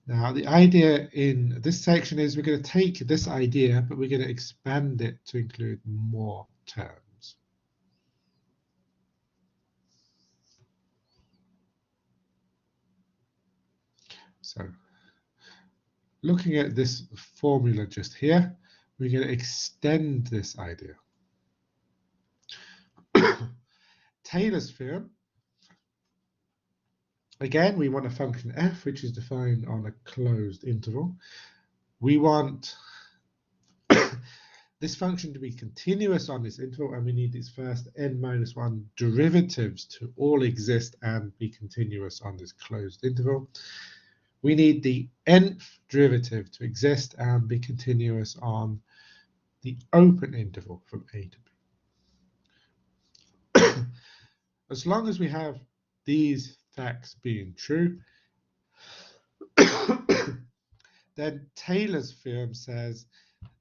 Now, the idea in this section is we're going to take this idea, but we're going to expand it to include more terms. So, looking at this formula just here, we're going to extend this idea. Taylor's theorem. Again, we want a function f, which is defined on a closed interval. We want this function to be continuous on this interval, and we need its first n-1 derivatives to all exist and be continuous on this closed interval. We need the nth derivative to exist and be continuous on the open interval from a to b. As long as we have these facts being true, then Taylor's theorem says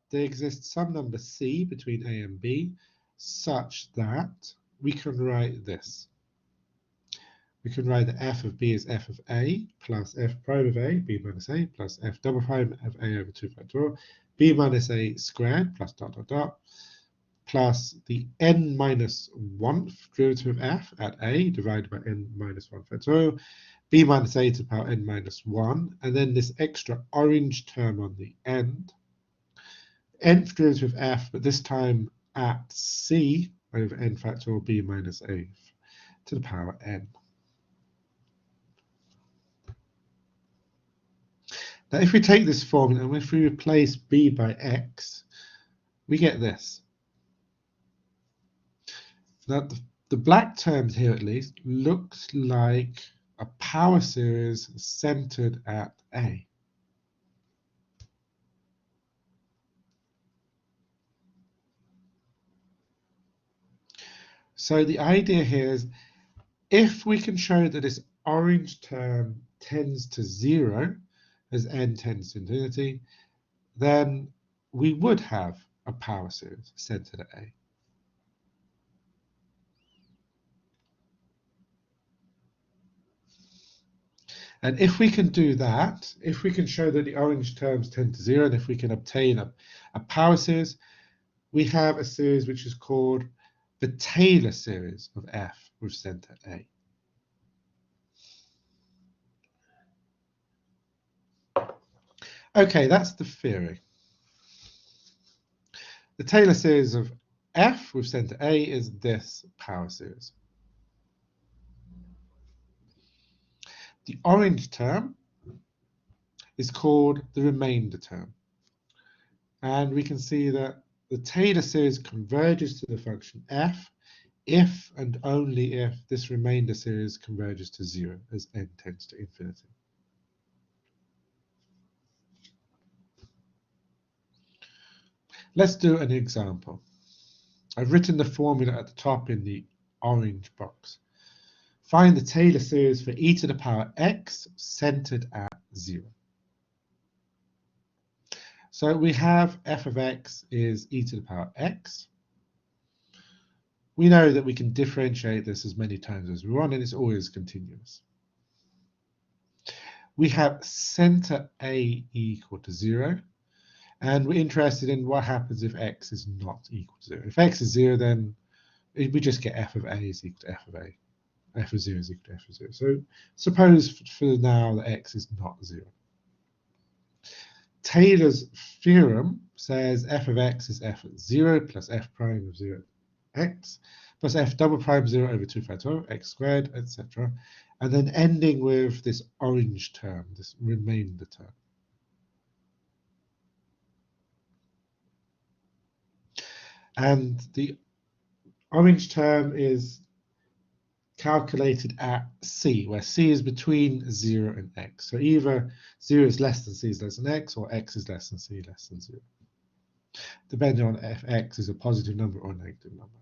there exists some number c between a and b such that we can write this. We can write that f of b is f of a plus f prime of a, b minus a, plus f double prime of a over 2 factorial, b minus a squared plus dot dot dot, plus the n-1th derivative of f at a divided by n-1 factorial, b minus a to the power n-1, and then this extra orange term on the end, nth derivative of f, but this time at c over n factorial b minus a to the power n. Now, if we take this formula and if we replace b by x, we get this. Now, the black terms here, at least, looks like a power series centered at a. So the idea here is if we can show that this orange term tends to 0 as n tends to infinity, then we would have a power series centered at a. And if we can do that, if we can show that the orange terms tend to 0, and if we can obtain a power series, we have a series which is called the Taylor series of F with center A. Okay, that's the theory. The Taylor series of F with center A is this power series. The orange term is called the remainder term. And we can see that the Taylor series converges to the function f if and only if this remainder series converges to 0 as n tends to infinity. Let's do an example. I've written the formula at the top in the orange box. Find the Taylor series for e to the power x centered at 0. So we have f of x is e to the power x. We know that we can differentiate this as many times as we want, and it's always continuous. We have center A equal to 0, and we're interested in what happens if x is not equal to 0. If x is 0, then we just get f of a is equal to f of a. F of 0 is equal to f of 0. So suppose for now that x is not 0. Taylor's theorem says f of x is f of 0 plus f prime of 0 x plus f double prime 0 over 2 factorial x squared, etc. And then ending with this orange term, this remainder term. And the orange term is calculated at c, where c is between 0 and x. So either 0 is less than c is less than x, or x is less than c less than 0, depending on if x is a positive number or a negative number.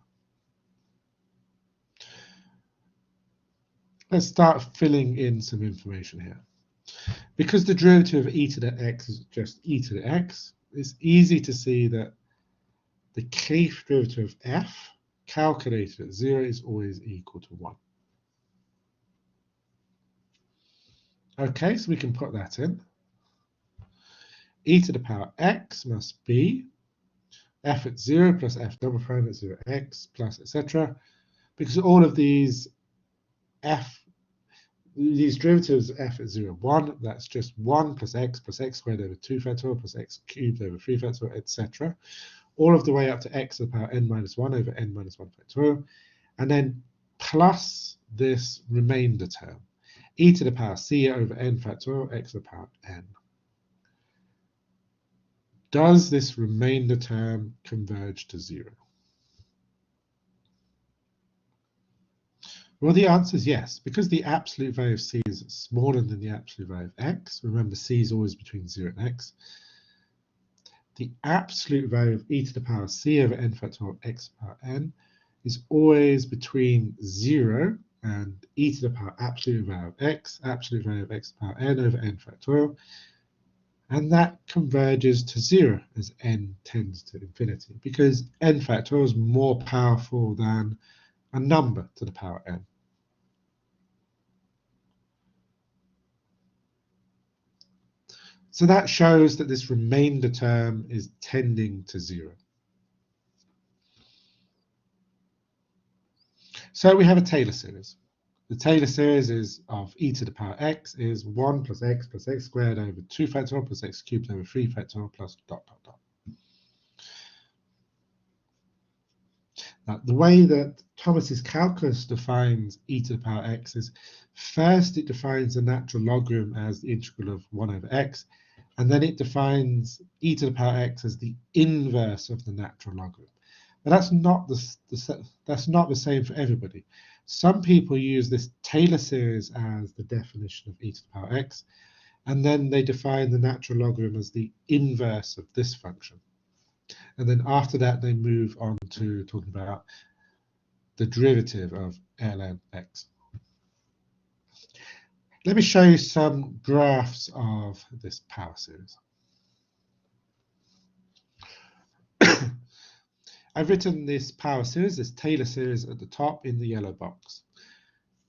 Let's start filling in some information here. Because the derivative of e to the x is just e to the x, it's easy to see that the kth derivative of f calculated at 0 is always equal to 1. Okay, so we can put that in. E to the power x must be f at 0 plus f double prime at 0x plus etc. Because all of these derivatives f at 0, 1, that's just 1 plus x squared over 2 factorial plus x cubed over 3 factorial, etc. All of the way up to x to the power n minus 1 over n minus 1 factorial. And then plus this remainder term, e to the power c over n factorial x to the power n. Does this remainder term converge to 0? Well, the answer is yes, because the absolute value of c is smaller than the absolute value of x. Remember, c is always between 0 and x. The absolute value of e to the power c over n factorial x to the power n is always between 0 and e to the power absolute value of x to the power n over n factorial. And that converges to 0 as n tends to infinity, because n factorial is more powerful than a number to the power n. So that shows that this remainder term is tending to 0. So we have a Taylor series. The Taylor series is of e to the power x is 1 plus x squared over 2 factorial plus x cubed over 3 factorial plus dot, dot, dot. Now, the way that Thomas's calculus defines e to the power x is, first it defines the natural logarithm as the integral of 1 over x, and then it defines e to the power x as the inverse of the natural logarithm. But that's not the same for everybody. Some people use this Taylor series as the definition of e to the power x, and then they define the natural logarithm as the inverse of this function. And then after that, they move on to talking about the derivative of ln x. Let me show you some graphs of this power series. I've written this power series, this Taylor series at the top in the yellow box.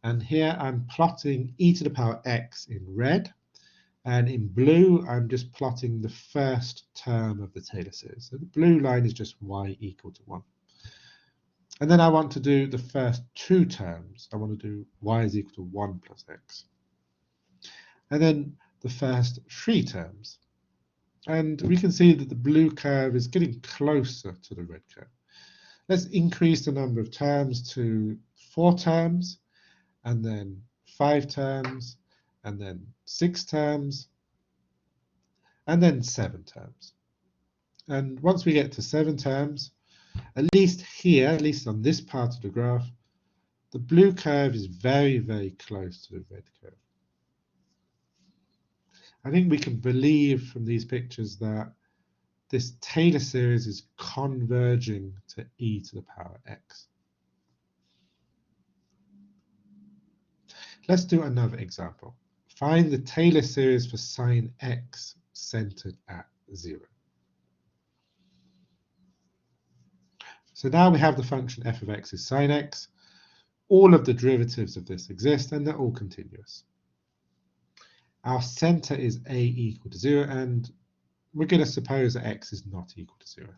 And here I'm plotting e to the power x in red. And in blue, I'm just plotting the first term of the Taylor series. So the blue line is just y equal to 1. And then I want to do the first two terms. I want to do y is equal to 1 plus x. And then the first three terms. And we can see that the blue curve is getting closer to the red curve. Let's increase the number of terms to 4 terms, and then 5 terms, and then 6 terms, and then 7 terms. And once we get to 7 terms, at least here, at least on this part of the graph, the blue curve is very, very close to the red curve. I think we can believe from these pictures that this Taylor series is converging to e to the power x. Let's do another example. Find the Taylor series for sine x centered at 0. So now we have the function f of x is sine x. All of the derivatives of this exist, and they're all continuous. Our center is a equal to 0, and we're going to suppose that x is not equal to 0.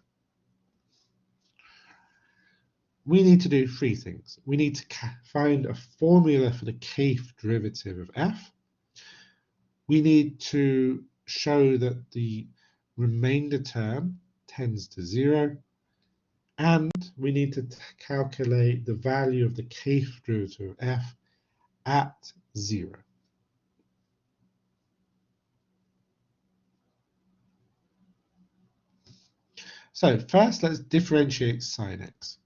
We need to do 3 things. We need to find a formula for the kth derivative of f. We need to show that the remainder term tends to 0. And we need to calculate the value of the kth derivative of f at 0. So first, let's differentiate sine x.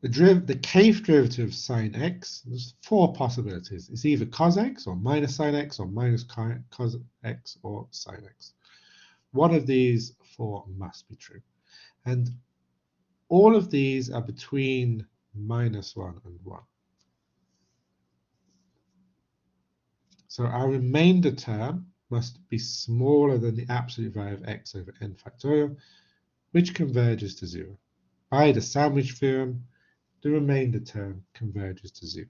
The kth derivative of sine x, there's 4 possibilities. It's either cos x, or minus sine x, or minus cos x, or sine x. One of these 4 must be true. And all of these are between -1 and 1. So our remainder term must be smaller than the absolute value of x over n factorial, which converges to 0. By the sandwich theorem, the remainder term converges to 0.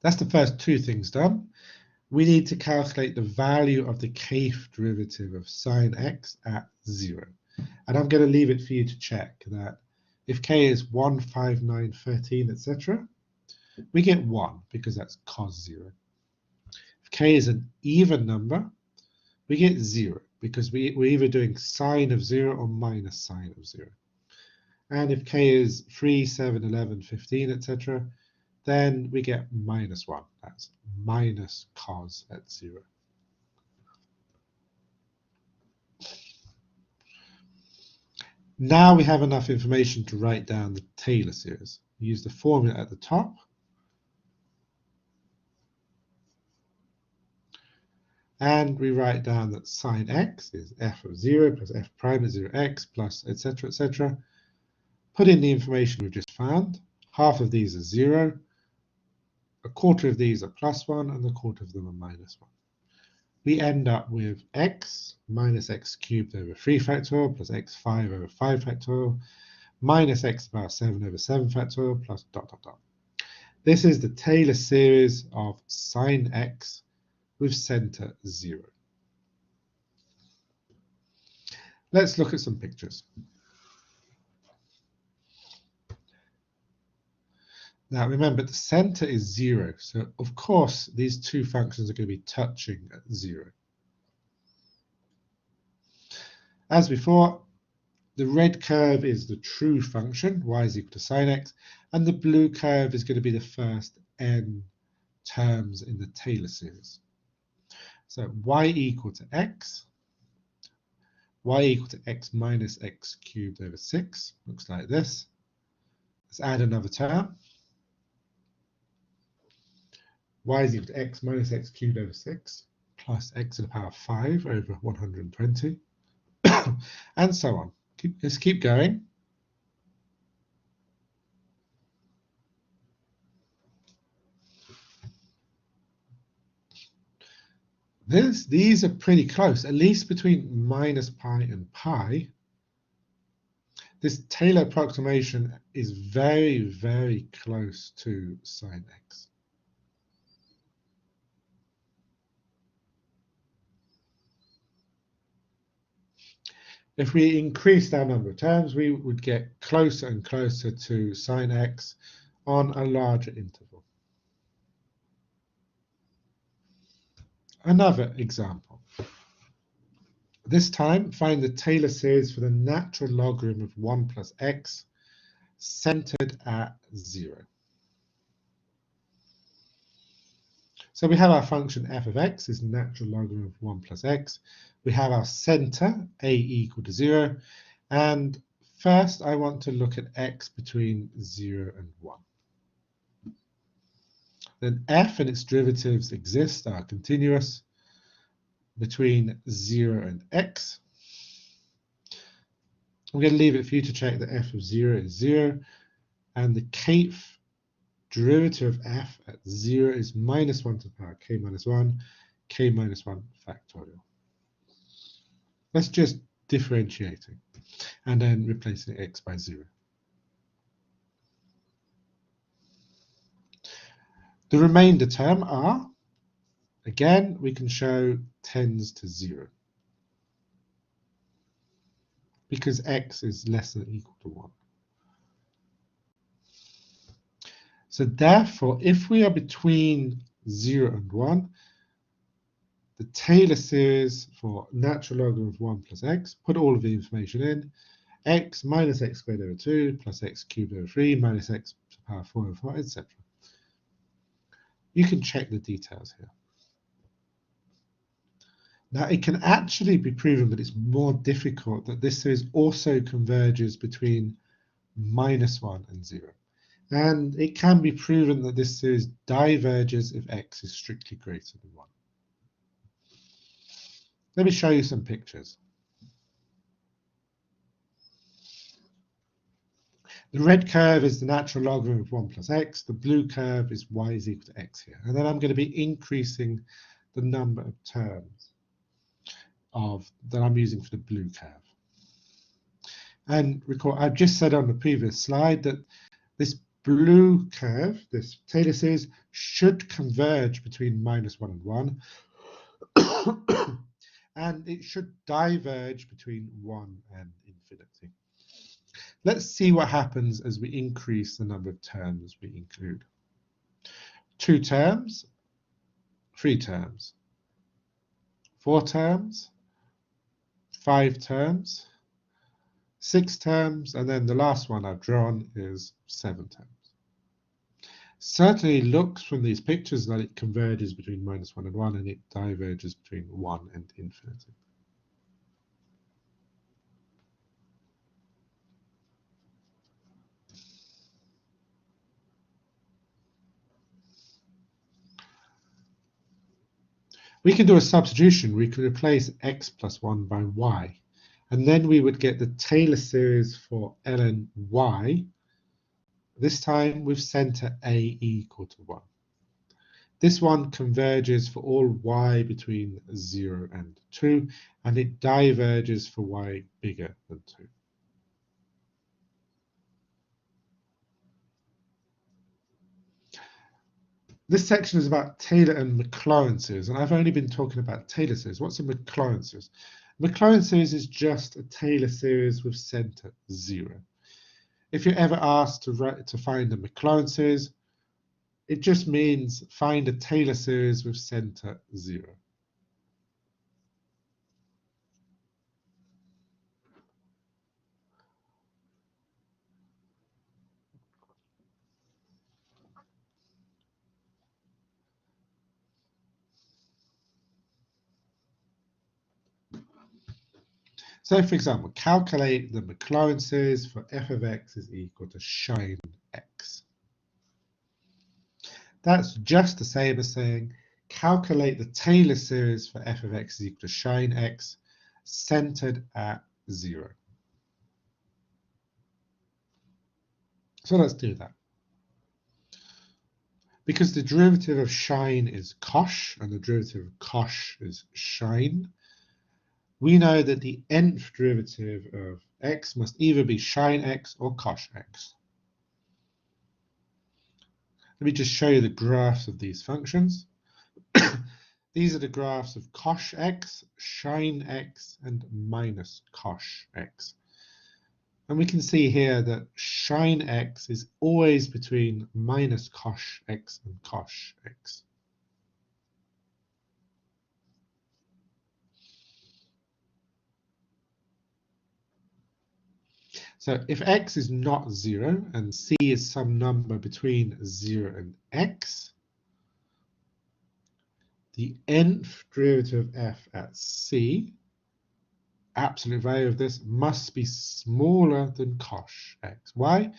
That's the first 2 things done. We need to calculate the value of the kth derivative of sine x at 0. And I'm going to leave it for you to check that if k is 1, 5, 9, 13, etc., we get 1 because that's cos 0. If k is an even number, we get 0 because we're either doing sine of 0 or minus sine of 0. And if k is 3, 7, 11, 15, etc., then we get -1. That's minus cos at 0. Now we have enough information to write down the Taylor series. We use the formula at the top. And we write down that sine x is f of 0 plus f prime is 0x plus etc. etc. Put in the information we've just found. Half of these are 0. A quarter of these are +1, and a quarter of them are -1. We end up with x minus x cubed over 3 factorial plus x5 over 5 factorial minus x power 7 over 7 factorial plus ... This is the Taylor series of sine x with center 0. Let's look at some pictures. Now remember, the center is 0, so of course these 2 functions are going to be touching at 0. As before, the red curve is the true function, y is equal to sine x, and the blue curve is going to be the first n terms in the Taylor series. So y equal to x minus x cubed over 6, looks like this. Let's add another term. Y is equal to x minus x cubed over 6 plus x to the power 5 over 120, and so on. Let's keep going. These are pretty close, at least between minus pi and pi. This Taylor approximation is very, very close to sine x. If we increased our number of terms, we would get closer and closer to sine x on a larger interval. Another example. This time, find the Taylor series for the natural logarithm of 1 plus x centered at 0. So we have our function f of x is natural logarithm of 1 plus x. We have our center, a equal to 0. And first, I want to look at x between 0 and 1. Then f and its derivatives exist, are continuous between 0 and x. I'm going to leave it for you to check that f of 0 is 0. And the kth derivative of f at 0 is minus 1 to the power k minus 1 factorial. That's just differentiating and then replacing x by 0. The remainder term r, again, we can show tends to 0 because x is less than or equal to 1. So therefore, if we are between 0 and 1, the Taylor series for natural logarithm of 1 plus x, put all of the information in, x minus x squared over 2 plus x cubed over 3 minus x to the power 4 over 4, etc. You can check the details here. Now, it can actually be proven, but it's more difficult, that this series also converges between minus 1 and 0. And it can be proven that this series diverges if x is strictly greater than 1. Let me show you some pictures. The red curve is the natural logarithm of 1 plus x. The blue curve is y is equal to x here. And then I'm going to be increasing the number of terms that I'm using for the blue curve. And recall, I've just said on the previous slide that this blue curve, this Taylor series, should converge between minus 1 and 1. And it should diverge between 1 and infinity. Let's see what happens as we increase the number of terms we include. 2 terms, 3 terms, 4 terms, 5 terms, 6 terms, and then the last one I've drawn is 7 terms. Certainly looks from these pictures that it converges between minus 1 and 1, and it diverges between 1 and infinity. We can do a substitution. We can replace x plus 1 by y, and then we would get the Taylor series for ln y, this time with center a equal to 1. This one converges for all y between 0 and 2, and it diverges for y bigger than 2. This section is about Taylor and Maclaurin series, and I've only been talking about Taylor series. What's a Maclaurin series? Maclaurin series is just a Taylor series with center 0. If you're ever asked to find a Maclaurin series, it just means find a Taylor series with center 0. So, for example, calculate the Maclaurin series for f of x is equal to sine x. That's just the same as saying calculate the Taylor series for f of x is equal to sine x centered at 0. So let's do that. Because the derivative of sine is cosh and the derivative of cosh is sine, we know that the nth derivative of x must either be sine x or cosh x. Let me just show you the graphs of these functions. These are the graphs of cosh x, sine x, and minus cosh x. And we can see here that sine x is always between minus cosh x and cosh x. So if x is not 0 and c is some number between 0 and x, the nth derivative of f at c, absolute value of this, must be smaller than cosh x. Why?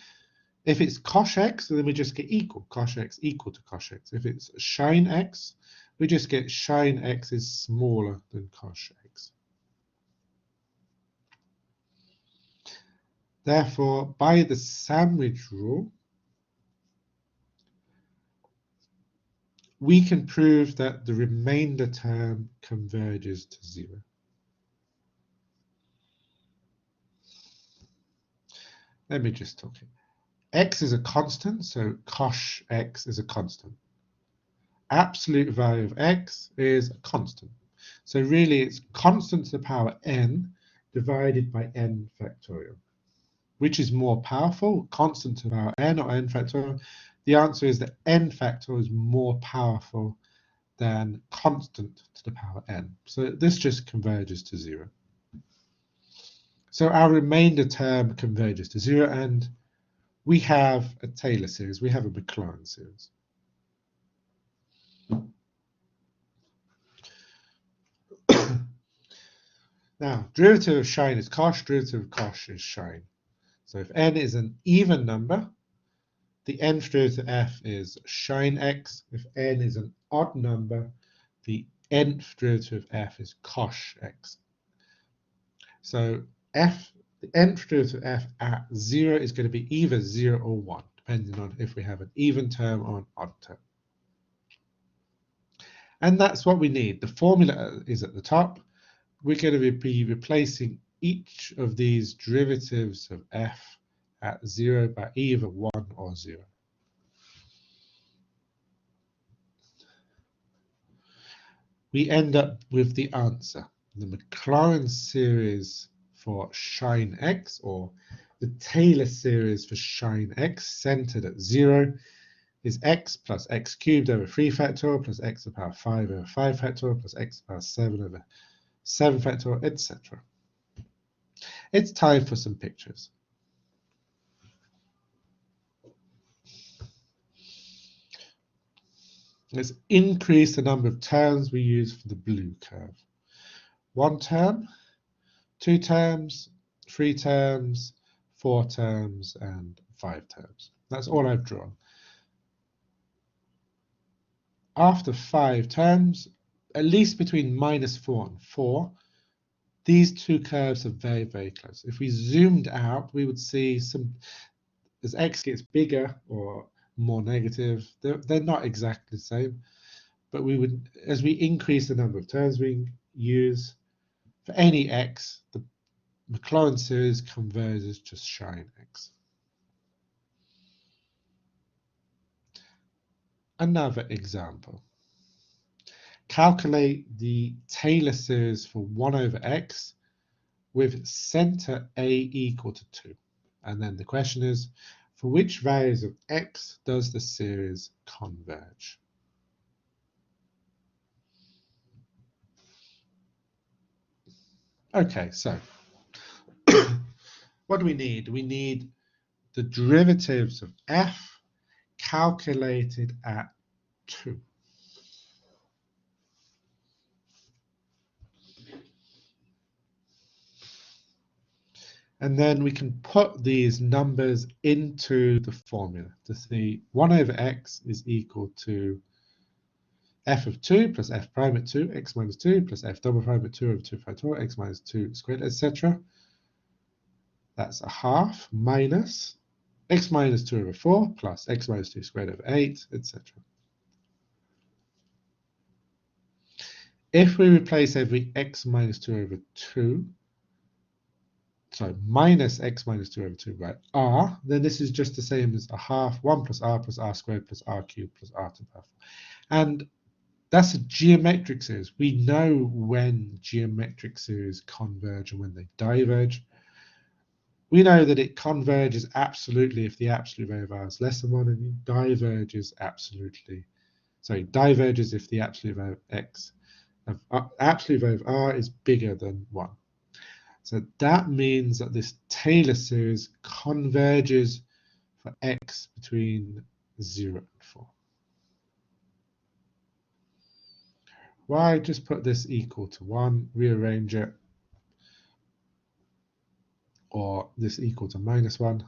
If it's cosh x, then we just get equal. Cosh x equal to cosh x. If it's sine x, we just get sine x is smaller than cosh x. Therefore, by the sandwich rule, we can prove that the remainder term converges to 0. Let me just talk here. X is a constant, so cosh x is a constant. Absolute value of x is a constant. So really it's constant to the power n divided by n factorial. Which is more powerful, constant to the power n or n factorial? The answer is that n factorial is more powerful than constant to the power n. So this just converges to 0. So our remainder term converges to 0, and we have a Taylor series, we have a Maclaurin series. Now, derivative of sine is cosh, derivative of cosh is sine. So if n is an even number, the nth derivative of f is sine x. If n is an odd number, the nth derivative of f is cosh x. So the nth derivative of f at 0 is going to be either 0 or 1, depending on if we have an even term or an odd term. And that's what we need. The formula is at the top. We're going to be replacing each of these derivatives of f at 0 by either 1 or 0. We end up with the answer. The Maclaurin series for sine x, or the Taylor series for sine x centered at 0, is x plus x cubed over 3 factorial plus x to the power 5 over 5 factorial plus x to the power 7 over 7 factorial, etc. It's time for some pictures. Let's increase the number of terms we use for the blue curve. 1 term, 2 terms, 3 terms, 4 terms, and 5 terms. That's all I've drawn. After 5 terms, at least between -4 and 4, these two curves are very, very close. If we zoomed out, we would see as x gets bigger or more negative, they're not exactly the same, but we would, as we increase the number of terms we use, for any x, the Maclaurin series converges to sine x. Another example. Calculate the Taylor series for 1 over x with center a equal to 2. And then the question is, for which values of x does the series converge? Okay, so what do we need? We need the derivatives of f calculated at 2. And then we can put these numbers into the formula to see 1 over x is equal to f of 2 plus f prime at 2, x minus 2 plus f double prime at 2 over 2 factorial, x minus 2 squared, etc. That's a half minus x minus 2 over 4 plus x minus 2 squared over 8, etc. if we replace every x minus 2 over 2, so minus x minus 2 over 2 by r, then this is just the same as a half 1 plus r squared plus r cubed plus r to the power 4. And that's a geometric series. We know when geometric series converge and when they diverge. We know that it converges absolutely if the absolute value of r is less than 1, and it diverges diverges if the absolute value of x absolute value of r is bigger than 1. So that means that this Taylor series converges for x between 0 and 4. Why just put this equal to 1, rearrange it, or this equal to minus 1,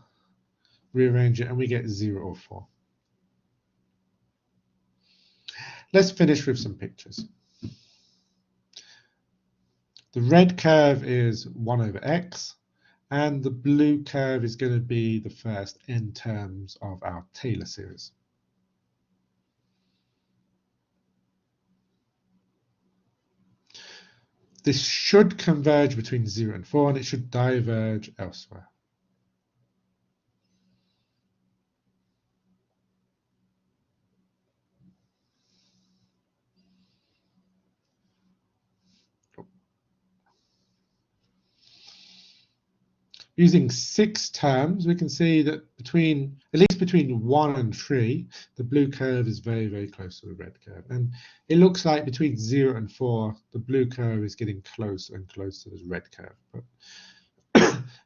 rearrange it, and we get 0 or 4. Let's finish with some pictures. The red curve is 1 over x, and the blue curve is going to be the first n terms of our Taylor series. This should converge between 0 and 4, and it should diverge elsewhere. Using 6 terms, we can see that at least between 1 and 3, the blue curve is very, very close to the red curve. And it looks like between 0 and 4, the blue curve is getting closer and closer to the red curve. But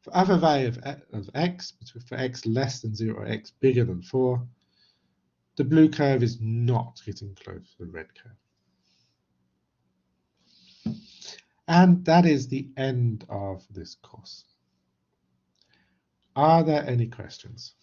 for other value of x, for x less than 0 or x bigger than 4, the blue curve is not getting close to the red curve. And that is the end of this course. Are there any questions?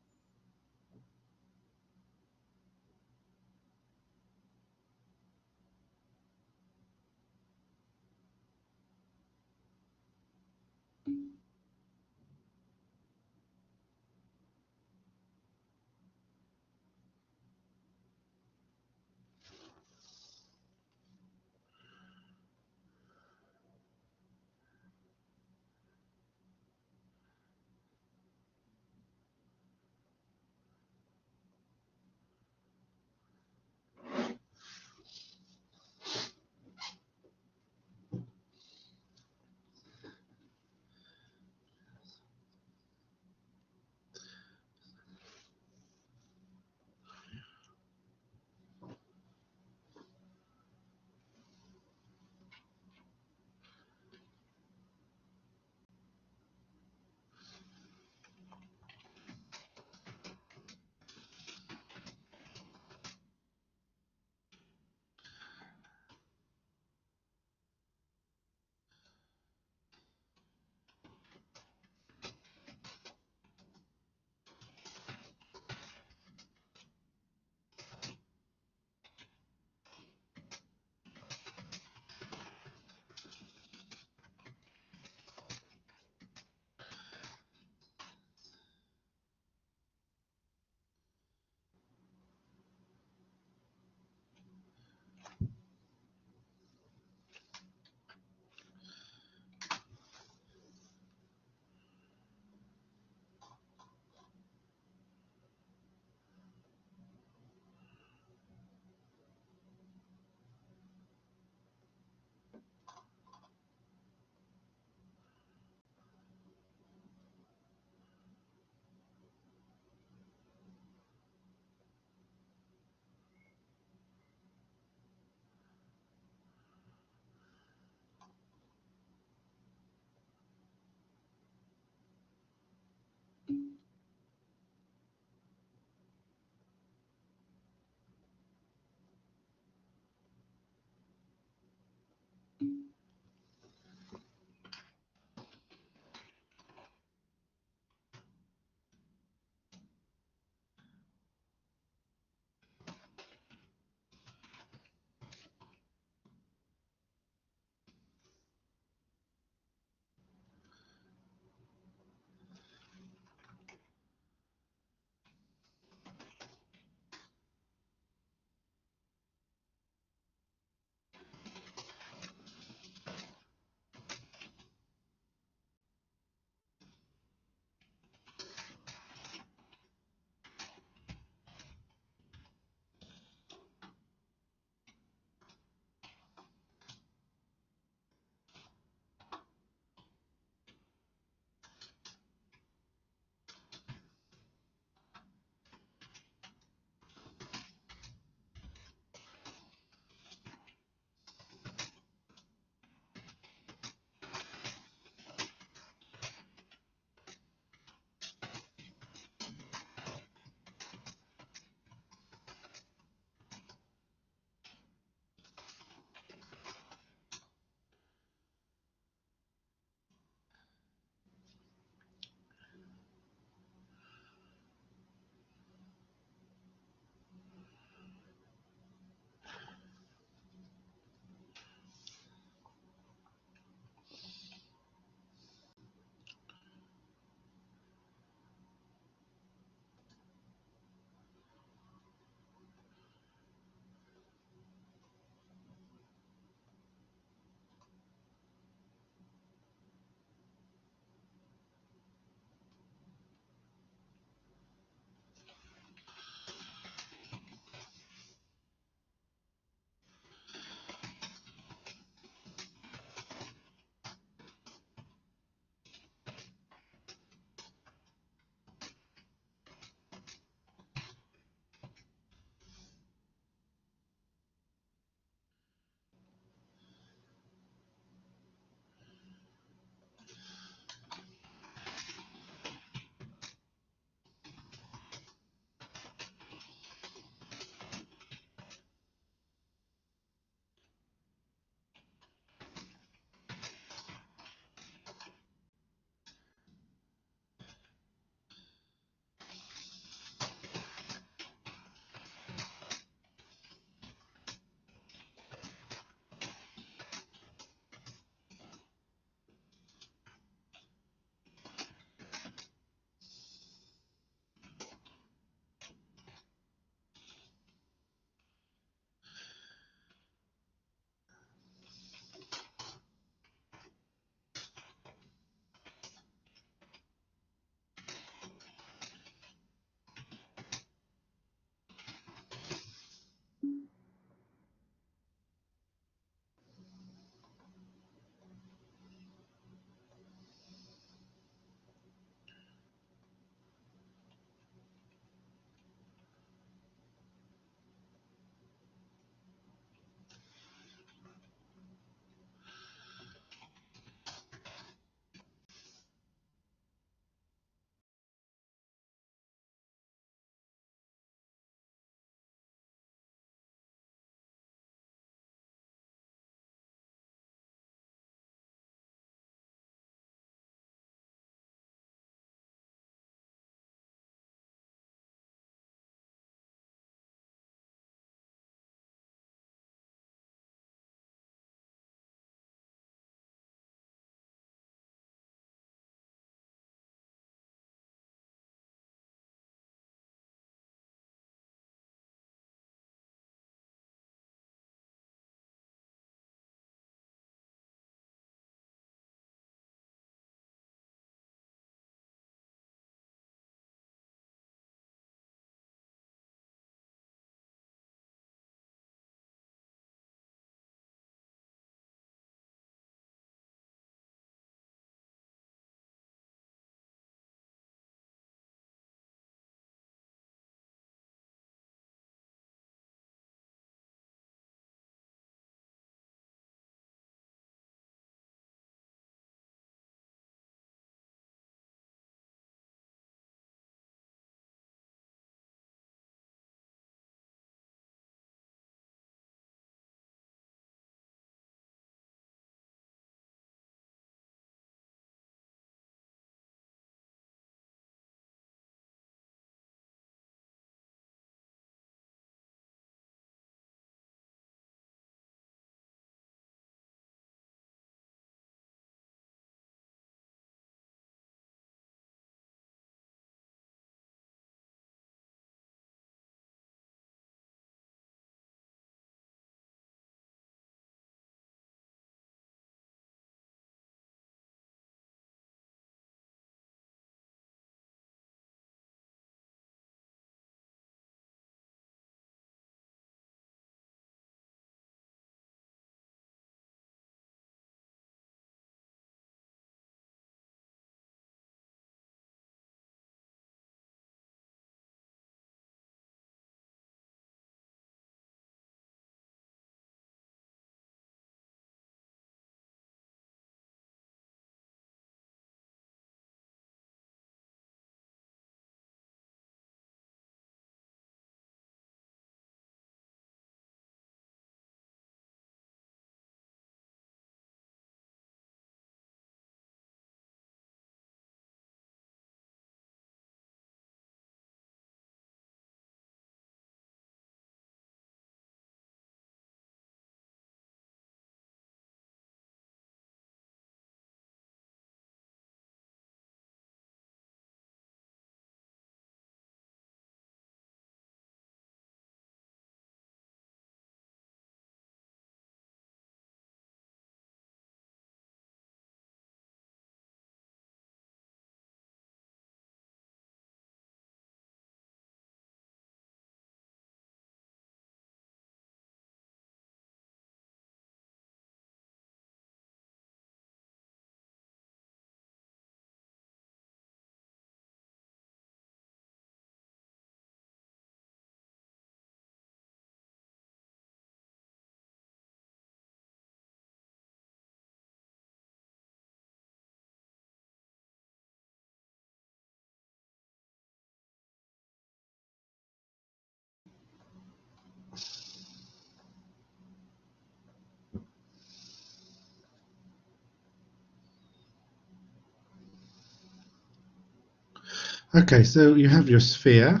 Okay, so you have your sphere,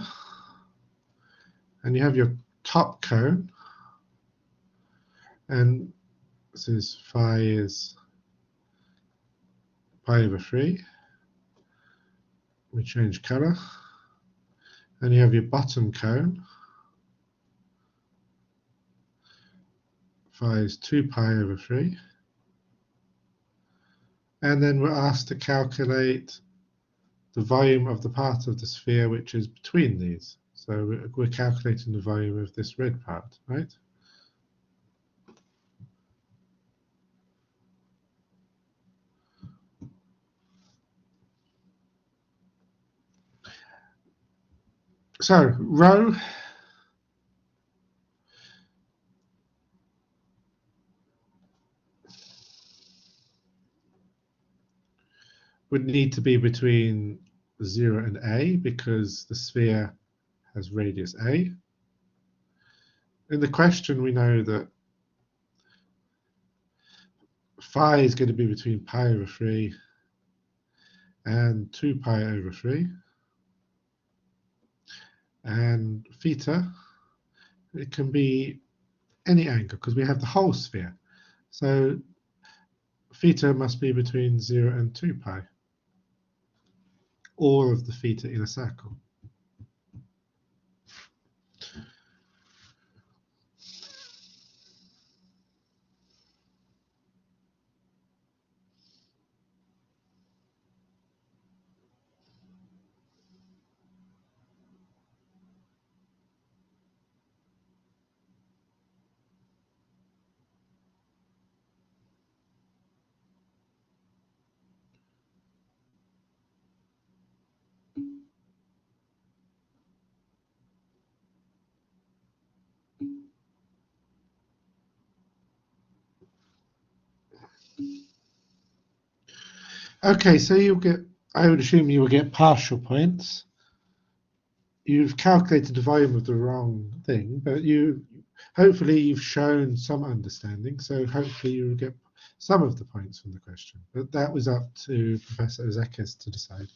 and you have your top cone, and this is phi is pi over 3. We change color, and you have your bottom cone, phi is 2 pi over 3. And then we're asked to calculate the volume of the part of the sphere which is between these. So we're calculating the volume of this red part, right? So rho would need to be between 0 and a because the sphere has radius a. In the question, we know that phi is going to be between pi over 3 and 2 pi over 3. And theta, it can be any angle because we have the whole sphere. So theta must be between 0 and 2 pi, all of the theta in a circle. Okay, so you'll get, I would assume you will get partial points. You've calculated the volume of the wrong thing, but hopefully you've shown some understanding, so hopefully you will get some of the points from the question. But that was up to Professor Ozekis to decide.